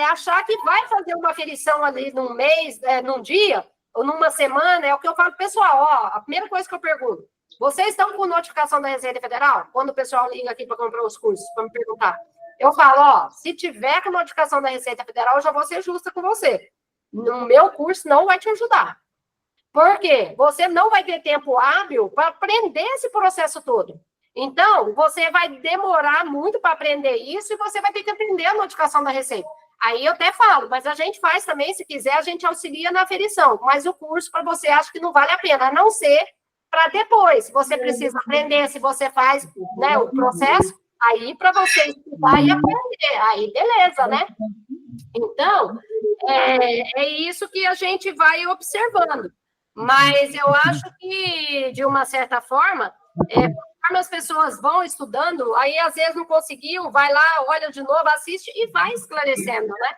achar que vai fazer uma aferição ali num mês, num dia, ou numa semana, é o que eu falo, pessoal, a primeira coisa que eu pergunto, vocês estão com notificação da Receita Federal? Quando o pessoal liga aqui para comprar os cursos, para me perguntar. Eu falo, se tiver com notificação da Receita Federal, eu já vou ser justa com você. No meu curso não vai te ajudar. Por quê? Você não vai ter tempo hábil para aprender esse processo todo. Então, você vai demorar muito para aprender isso e você vai ter que aprender a notificação da Receita. Aí eu até falo, mas a gente faz também, se quiser, a gente auxilia na aferição, mas o curso para você acha que não vale a pena, a não ser para depois. Se você precisa aprender, se você faz, né, o processo, aí para você estudar e aprender, aí beleza, né? Então, é isso que a gente vai observando. Mas eu acho que, de uma certa forma, conforme as pessoas vão estudando, aí às vezes não conseguiu, vai lá, olha de novo, assiste e vai esclarecendo, né?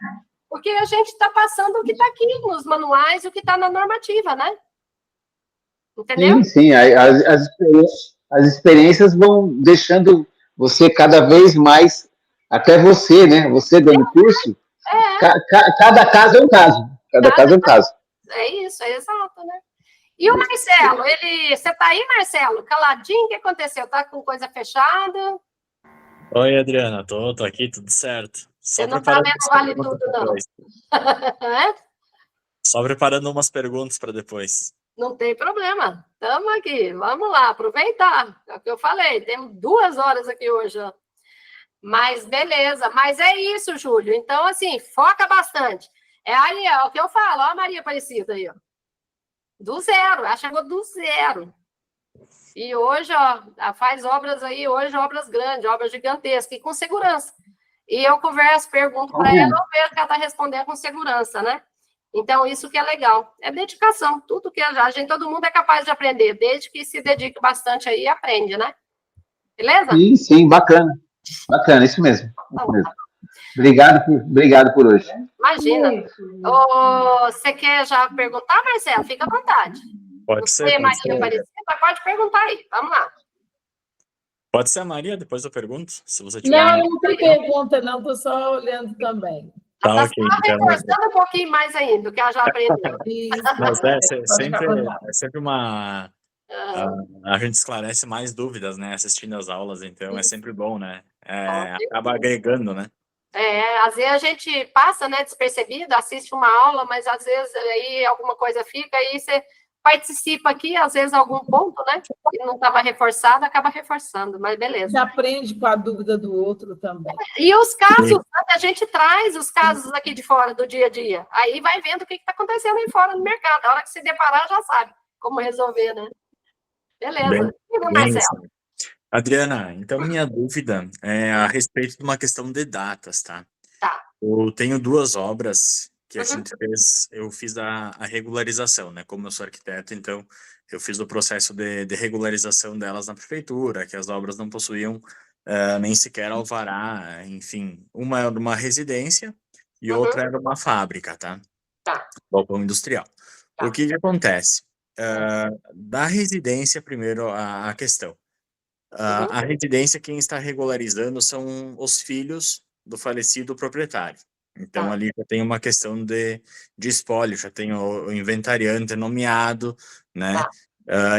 Porque a gente está passando o que está aqui nos manuais, o que está na normativa, né? Entendeu? Sim, as experiências vão deixando você cada vez mais, até você, né? Você dando curso, cada caso é um caso. Cada caso é um caso. É isso, é exato, né? E o Marcelo, você tá aí, Marcelo? Caladinho, o que aconteceu? Tá com coisa fechada? Oi, Adriana, tô aqui, tudo certo. Você não tá vendo Vale Tudo, não. Só preparando umas perguntas para depois. Não tem problema, estamos aqui, vamos lá, aproveitar. É o que eu falei, temos 2 horas aqui hoje, ó. Mas beleza, mas é isso, Júlio. Então, assim, foca bastante. É aí, ó, o que eu falo, ó, a Maria Aparecida aí, ó. Do zero, ela chegou do zero. E hoje, ó, faz obras aí, hoje obras grandes, obras gigantescas, e com segurança. E eu converso, pergunto para ela, eu vejo que ela está respondendo com segurança, né? Então, isso que é legal. É dedicação, tudo que todo mundo é capaz de aprender, desde que se dedique bastante aí e aprende, né? Beleza? Sim, sim, bacana. Bacana, isso mesmo. Isso mesmo. Obrigado por hoje. Imagina. Você quer já perguntar, Marcelo? Fica à vontade. Pode ser. Maria Aparecida, pode perguntar aí. Vamos lá. Pode ser a Maria, depois eu pergunto, se você tiver. Não tem pergunta, não, estou só olhando também. Tá, ok. Reforçando um pouquinho mais ainda, do que ela já aprendeu. Mas sempre uma... A gente esclarece mais dúvidas, né? Assistindo as aulas, então é sempre bom, né? Acaba agregando, né? Às vezes a gente passa, né, despercebido, assiste uma aula, mas às vezes aí alguma coisa fica, aí você participa aqui, às vezes algum ponto, né, que não estava reforçado, acaba reforçando, mas beleza. Você aprende com a dúvida do outro também. E os casos, a gente traz os casos aqui de fora, do dia a dia, aí vai vendo o que está acontecendo aí fora no mercado, a hora que se deparar já sabe como resolver, né? Beleza. Marcelo. Adriana, então minha dúvida é a respeito de uma questão de datas, tá? Tá. Eu tenho 2 obras que a gente fez, eu fiz a regularização, né? Como eu sou arquiteto, então eu fiz o processo de regularização delas na prefeitura, que as obras não possuíam nem sequer alvará, enfim. Uma era uma residência e outra era uma fábrica, tá? Tá. Galpão industrial. Tá. O que acontece? Da residência, primeiro, a questão. A residência, quem está regularizando são os filhos do falecido proprietário. Então, ali já tem uma questão de espólio, já tem o inventariante nomeado, né?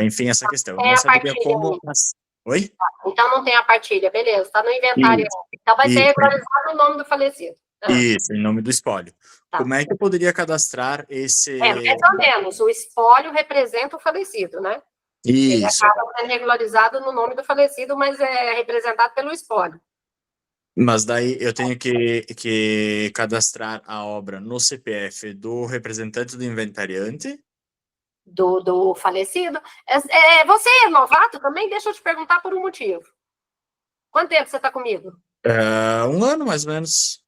Enfim, essa questão. Eu saberia como... Oi? Então, não tem a partilha, beleza, está no inventário. Então, vai ser regularizado o nome do falecido. Isso, em nome do espólio. Tá. Como é que eu poderia cadastrar esse... mais ou menos, o espólio representa o falecido, né? Isso. Ele acaba sendo regularizado no nome do falecido, mas é representado pelo espólio. Mas daí eu tenho que cadastrar a obra no CPF do representante do inventariante? Do falecido. Você é novato também? Deixa eu te perguntar por um motivo. Quanto tempo você está comigo? 1 ano, mais ou menos.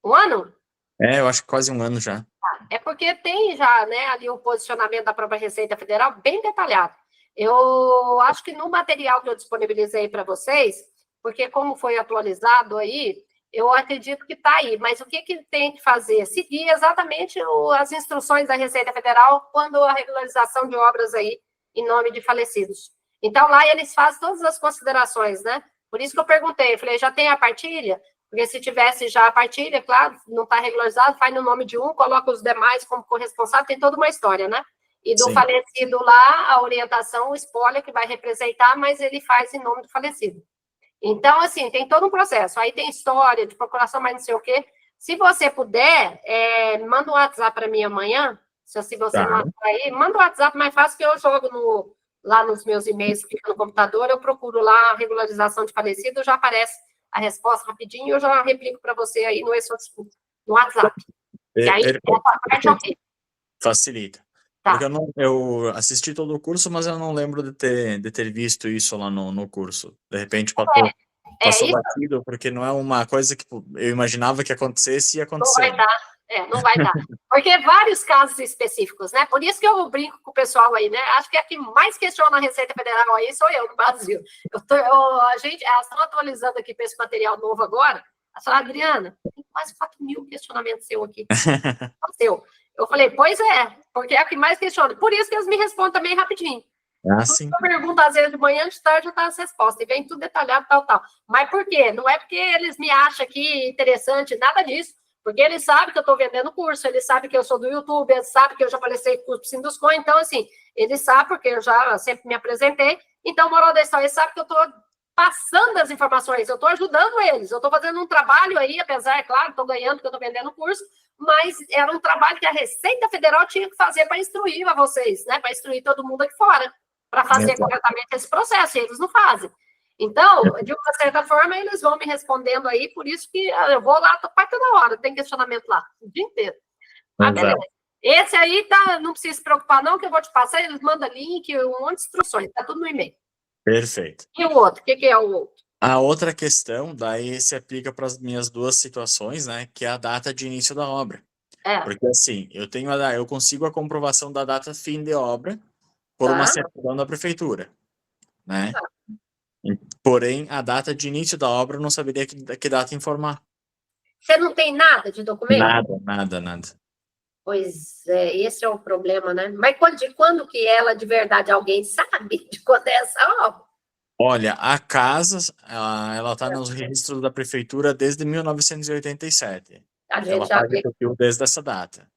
1 ano? Eu acho que quase 1 ano já. É porque tem já, né, ali o posicionamento da própria Receita Federal bem detalhado. Eu acho que no material que eu disponibilizei para vocês, porque como foi atualizado aí, eu acredito que está aí. Mas o que tem que fazer? Seguir exatamente as instruções da Receita Federal quando a regularização de obras aí em nome de falecidos. Então, lá eles fazem todas as considerações, né? Por isso que eu perguntei, eu falei, já tem a partilha? Porque se tivesse já a partilha, claro, não está regularizado, faz no nome de um, coloca os demais como corresponsável, tem toda uma história, né? E do falecido lá, a orientação, o espólio que vai representar, mas ele faz em nome do falecido. Então, assim, tem todo um processo. Aí tem história de procuração, mas não sei o quê. Se você puder, manda um WhatsApp para mim amanhã, se você não achar aí, manda um WhatsApp mais fácil que eu jogo lá nos meus e-mails que fica no computador, eu procuro lá a regularização de falecido, já aparece a resposta rapidinho e eu já replico para você aí no Exodiscuta. no WhatsApp. E aí, essa parte ok. Facilita. Tá. Porque eu assisti todo o curso, mas eu não lembro de ter visto isso lá no curso. De repente passou isso batido, porque não é uma coisa que eu imaginava que acontecesse e aconteceu. não vai dar. Não vai dar. Porque vários casos específicos, né? Por isso que eu brinco com o pessoal aí, né? Acho que a que mais questiona a Receita Federal aí sou eu, no Brasil. Elas estão atualizando aqui para esse material novo agora. Elas falaram, Adriana, tem quase 4.000 questionamentos seu aqui. Seu. Eu falei, pois é, porque é a que mais questiona. Por isso que eles me respondem também rapidinho. Sim. Eu pergunto, às vezes, de manhã, de tarde, já está as respostas. E vem tudo detalhado, tal. Mas por quê? Não é porque eles me acham aqui interessante, nada disso. Porque eles sabem que eu estou vendendo curso, eles sabem que eu sou do YouTube, eles sabem que eu já palestrei curso do Sinduscon. Então, assim, eles sabem, porque eu já sempre me apresentei. Então, moral da história, eles sabem que eu estou passando as informações, eu estou ajudando eles. Eu estou fazendo um trabalho aí, apesar, é claro, estou ganhando porque eu estou vendendo curso, mas era um trabalho que a Receita Federal tinha que fazer para instruir a vocês, né? Para instruir todo mundo aqui fora, para fazer corretamente esse processo, e eles não fazem. Então, de uma certa forma, eles vão me respondendo aí, por isso que eu vou lá, quase toda hora, tem questionamento lá, o dia inteiro. Mas beleza. Esse aí, não precisa se preocupar não, que eu vou te passar, eles mandam link, um monte de instruções, tá tudo no e-mail. Perfeito. E o outro? O que é o outro? A outra questão, daí se aplica para as minhas duas situações, né? Que é a data de início da obra. Porque assim, eu consigo a comprovação da data fim de obra por uma certidão da prefeitura, né? Porém, a data de início da obra eu não saberia que data informar. Você não tem nada de documento? Nada. Pois é, esse é o problema, né? Mas de quando que ela, de verdade, alguém sabe de quando é essa obra? Olha, a casa, ela está nos registros da prefeitura desde 1987. Ela paga IPTU desde essa data.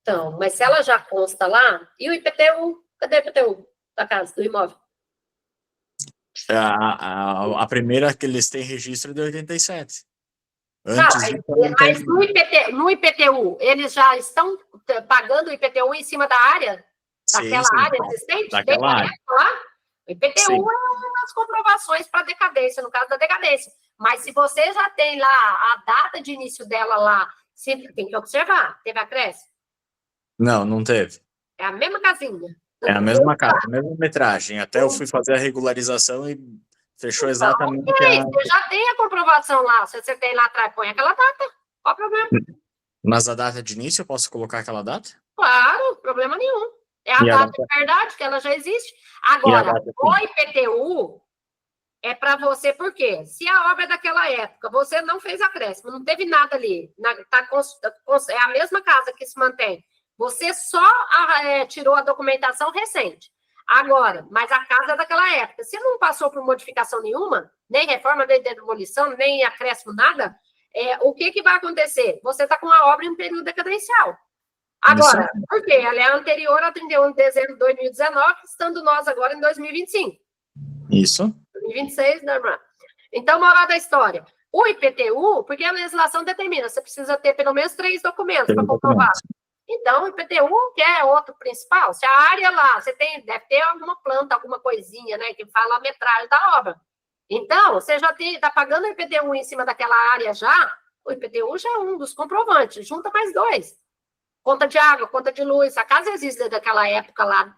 Então, mas se ela já consta lá, e o IPTU? Cadê o IPTU da casa, do imóvel? A primeira que eles têm registro é de 87. Mas no IPTU, eles já estão pagando o IPTU em cima da área? Daquela área existente? Daquela área. Lá? O IPTU é uma das comprovações para decadência, no caso da decadência. Mas se você já tem lá a data de início dela lá, você tem que observar. Teve acréscimo? Não teve. É a mesma casinha. É a mesma casa, a mesma metragem. Até eu fui fazer a regularização e fechou exatamente. Você já tem a comprovação lá. Se você tem lá atrás, põe aquela data. Qual o problema? Mas a data de início, eu posso colocar aquela data? Claro, problema nenhum. É a data de verdade, que ela já existe. Agora, o IPTU é para você, por quê? Se a obra é daquela época, você não fez acréscimo, não teve nada ali, é a mesma casa que se mantém. Você só tirou a documentação recente. Agora, mas a casa é daquela época. Se não passou por modificação nenhuma, nem reforma, nem demolição, nem acréscimo, nada, o que vai acontecer? Você está com a obra em um período decadencial. Agora, por quê? Ela é anterior a 31 de dezembro de 2019, estando nós agora em 2025. Isso. 2026, normal. Então, moral da história. O IPTU, porque a legislação determina, você precisa ter pelo menos 3 documentos para comprovar. Então, o IPTU, que é outro principal, se a área lá, deve ter alguma planta, alguma coisinha, né, que fala a metragem da obra. Então, você já está pagando o IPTU em cima daquela área já, o IPTU já é um dos comprovantes, junta mais 2. Conta de água, conta de luz, a casa existe daquela época lá,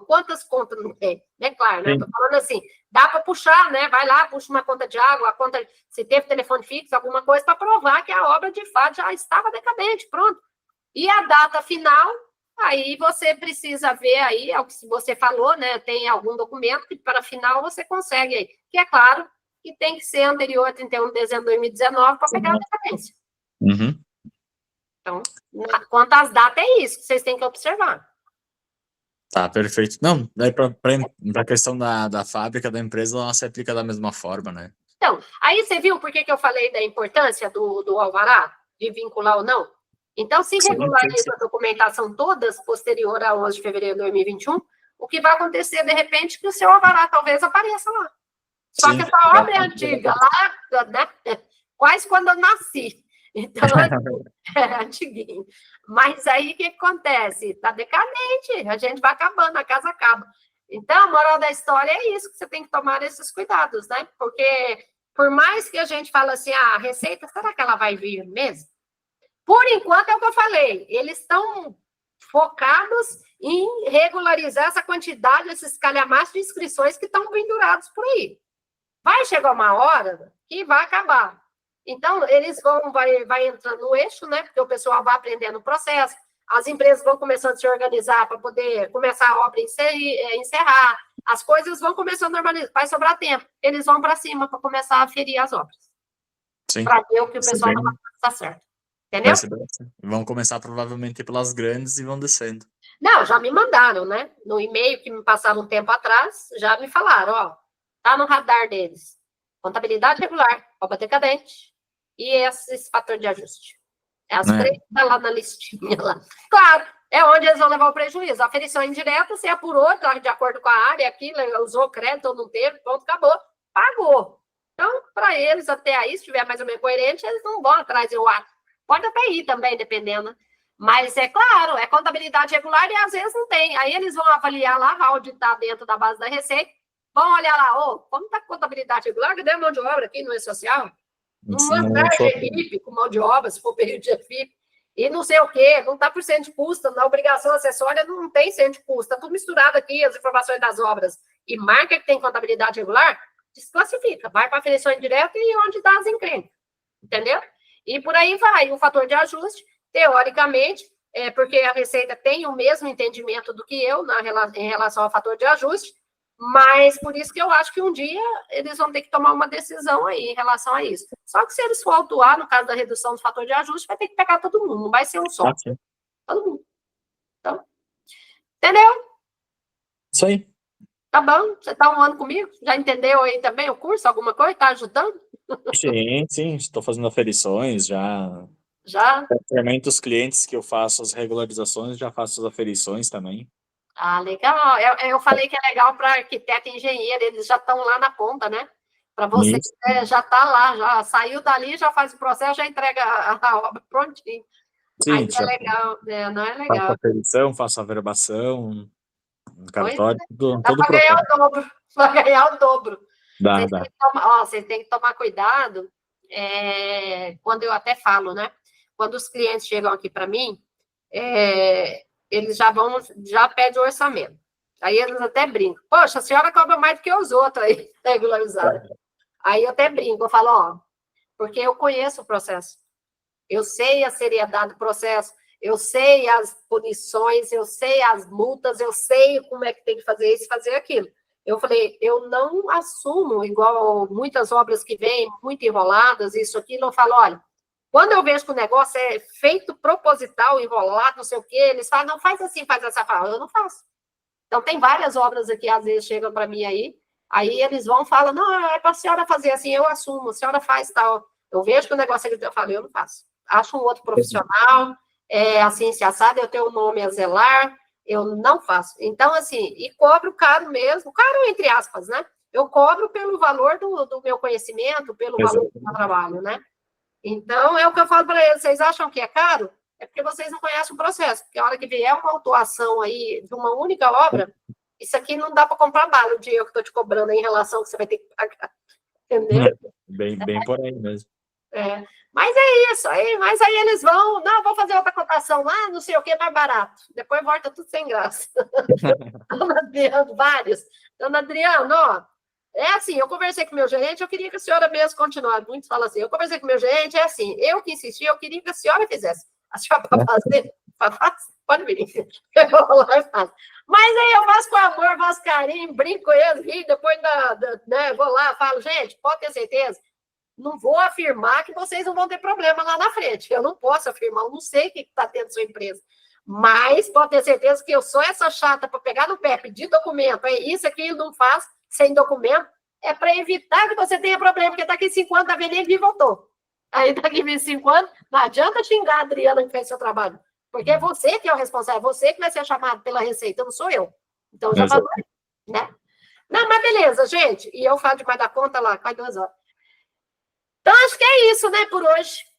quantas contas não tem? É claro, né? Estou falando assim, dá para puxar, né? Vai lá, puxa uma conta de água, a conta, se teve telefone fixo, alguma coisa, para provar que a obra de fato já estava decadente, pronto. E a data final, aí você precisa ver aí, é o que você falou, né? Tem algum documento que para final você consegue aí, que é claro que tem que ser anterior a 31 de dezembro de 2019 para pegar a decadência. Então, quanto às datas, é isso que vocês têm que observar. Tá, perfeito. Não, daí para a questão da fábrica, da empresa, ela se aplica da mesma forma, né? Então, aí você viu por que eu falei da importância do alvará, de vincular ou não? Então, se regulariza a documentação todas posterior a 11 de fevereiro de 2021, o que vai acontecer, de repente, que o seu alvará talvez apareça lá. Só que essa obra é antiga, lá, né? Quase quando eu nasci. Então, é antiguinho. Mas aí, o que acontece? Está decadente, a gente vai acabando, a casa acaba. Então, a moral da história é isso, que você tem que tomar esses cuidados, né? Porque, por mais que a gente fale assim, a receita, será que ela vai vir mesmo? Por enquanto, é o que eu falei, eles estão focados em regularizar essa quantidade, esses calhamaços de inscrições que estão pendurados por aí. Vai chegar uma hora que vai acabar. Então, eles vai entrando no eixo, né? Porque o pessoal vai aprendendo o processo, as empresas vão começando a se organizar para poder começar a obra encerrar, as coisas vão começando a normalizar, vai sobrar tempo. Eles vão para cima para começar a aferir as obras. Para ver o que o pessoal está certo. Entendeu? Vão começar provavelmente pelas grandes e vão descendo. Não, já me mandaram, né? No e-mail que me passaram um tempo atrás, já me falaram, ó, tá no radar deles. Contabilidade regular, obra decadente e esse fator de ajuste. As três estão lá na listinha lá. Claro, é onde eles vão levar o prejuízo. A aferição indireta, você apurou, tá, de acordo com a área, aquilo, usou crédito ou não teve, pronto, acabou. Pagou. Então, para eles, até aí, se estiver mais ou menos coerente, eles não vão atrás, eu acho. Pode até ir também, dependendo. Mas, é claro, é contabilidade regular e às vezes não tem. Aí eles vão avaliar lá, vão auditar dentro da base da Receita, vão olhar lá, como está a contabilidade regular? Cadê a mão de obra aqui no E-Social? Uma carga de equipe com mão de obra, se for período de equipe, e não sei o quê, não está por cento de custo, na obrigação acessória não tem cento de custo, está tudo misturado aqui, as informações das obras. E marca que tem contabilidade regular, desclassifica, vai para a aferição indireta e onde dá as encrencas, entendeu? E por aí vai, o fator de ajuste, teoricamente, porque a Receita tem o mesmo entendimento do que eu em relação ao fator de ajuste, mas por isso que eu acho que um dia eles vão ter que tomar uma decisão aí em relação a isso. Só que se eles for autuar, no caso da redução do fator de ajuste, vai ter que pegar todo mundo, não vai ser um só. Todo mundo. Então, entendeu? Isso aí. Tá bom? Você está um ano comigo? Já entendeu aí também o curso? Alguma coisa? Está ajudando? Sim. Estou fazendo aferições já. Já? Praticamente os clientes que eu faço as regularizações, já faço as aferições também. Ah, legal. Eu falei que é legal para arquiteto e engenheiro, eles já estão lá na ponta, né? Para você, já está lá, já saiu dali, já faz o processo, já entrega a obra prontinho. Sim, aí é legal, não é legal. Faço aferição, faço averbação, cartório, Dá todo o para ganhar processo. o dobro, para ganhar o dobro. Dá. Vocês têm que tomar cuidado, quando eu até falo, né? Quando os clientes chegam aqui para mim, eles já pedem o orçamento. Aí eles até brincam. Poxa, a senhora cobra mais do que os outros aí, regularizada. Aí eu até brinco, eu falo, ó, porque eu conheço o processo. Eu sei a seriedade do processo, eu sei as punições, eu sei as multas, eu sei como é que tem que fazer isso, fazer aquilo. Eu falei, eu não assumo, igual muitas obras que vêm muito enroladas, isso, aquilo, eu falo, olha, quando eu vejo que o negócio é feito proposital, enrolado, não sei o quê, eles falam, não, faz assim, faz essa fala. Eu não faço. Então, tem várias obras aqui, às vezes, chegam para mim aí eles vão e falam, não, é para a senhora fazer assim, eu assumo, a senhora faz tal. Eu vejo que o negócio é que eu falo, eu não faço. Acho um outro profissional, assim, se assado, eu tenho o nome a zelar, eu não faço. Então, assim, e cobro caro mesmo, caro entre aspas, né? Eu cobro pelo valor do meu conhecimento, pelo valor do meu trabalho, né? Então, é o que eu falo para eles, vocês acham que é caro? É porque vocês não conhecem o processo, porque a hora que vier uma autuação aí de uma única obra, isso aqui não dá para comprar bala o dinheiro que eu estou te cobrando em relação ao que você vai ter que pagar, entendeu? Bem por aí mesmo. Mas é isso, mas aí eles vou fazer outra cotação lá, não sei o que, mais barato. Depois volta tudo sem graça. Dona Adriano, vários. Dona Adriano, ó, é assim, eu conversei com o meu gerente, eu queria que a senhora mesmo continuasse. Muitos falam assim, eu conversei com o meu gerente, é assim, eu que insisti, eu queria que a senhora fizesse. A senhora para fazer, pode vir. Eu vou lá e faço. Mas aí eu faço com amor, faço carinho, brinco com eles, rio, depois né, vou lá, falo, gente, pode ter certeza, não vou afirmar que vocês não vão ter problema lá na frente. Eu não posso afirmar, eu não sei o que está tendo sua empresa. Mas pode ter certeza que eu sou essa chata para pegar no pé, pedir documento, isso aqui não faz sem documento, é para evitar que você tenha problema, porque daqui 5 anos, tá vendo, nem voltou. Aí daqui 25 anos, não adianta xingar a Adriana que fez seu trabalho, porque é você que é o responsável, é você que vai ser chamado pela Receita, não sou eu. Então, já falou, né? Não, mas beleza, gente, e eu falo demais da conta lá, quase 2 horas. Então, acho que é isso, né, por hoje.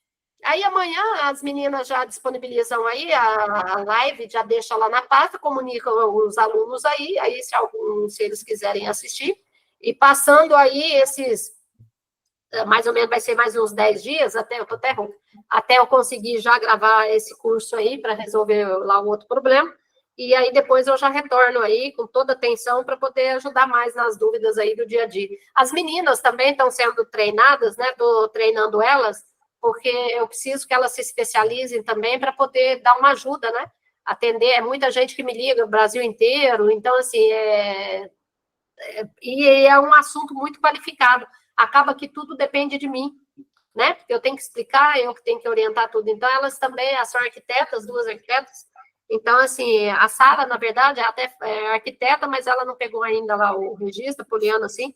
Aí, amanhã, as meninas já disponibilizam aí a live, já deixam lá na pasta, comunicam os alunos aí se eles quiserem assistir, e passando aí esses mais ou menos vai ser mais uns 10 dias, até eu conseguir já gravar esse curso aí para resolver lá o outro problema. E aí depois eu já retorno aí com toda a atenção para poder ajudar mais nas dúvidas aí do dia a dia. As meninas também estão sendo treinadas, né? Estou treinando elas, porque eu preciso que elas se especializem também para poder dar uma ajuda, né? Atender, é muita gente que me liga, o Brasil inteiro, então, assim, e é um assunto muito qualificado. Acaba que tudo depende de mim, né? Porque eu tenho que explicar, eu que tenho que orientar tudo. Então, elas também são arquitetas, 2 arquitetas. Então, assim, a Sara, na verdade, até é arquiteta, mas ela não pegou ainda lá o registro, poliano, assim.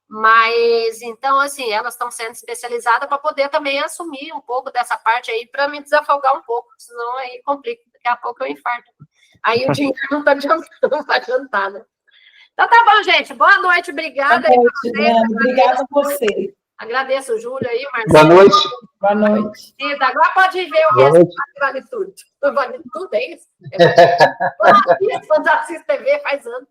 Mas, então, assim, elas estão sendo especializadas para poder também assumir um pouco dessa parte aí, para me desafogar um pouco, senão aí complica, daqui a pouco eu infarto. Aí o dinheiro não está adiantando, não vai adiantar, né? Então tá bom, gente. Boa noite, obrigada. Boa noite, Adriana. Obrigada a você. Agradeço o Júlio aí, Marcelo. Boa noite. Boa noite. Agora pode ver o Boa resto noite. do Vale Tudo. Vale Tudo, é isso? Quando assiste TV faz anos.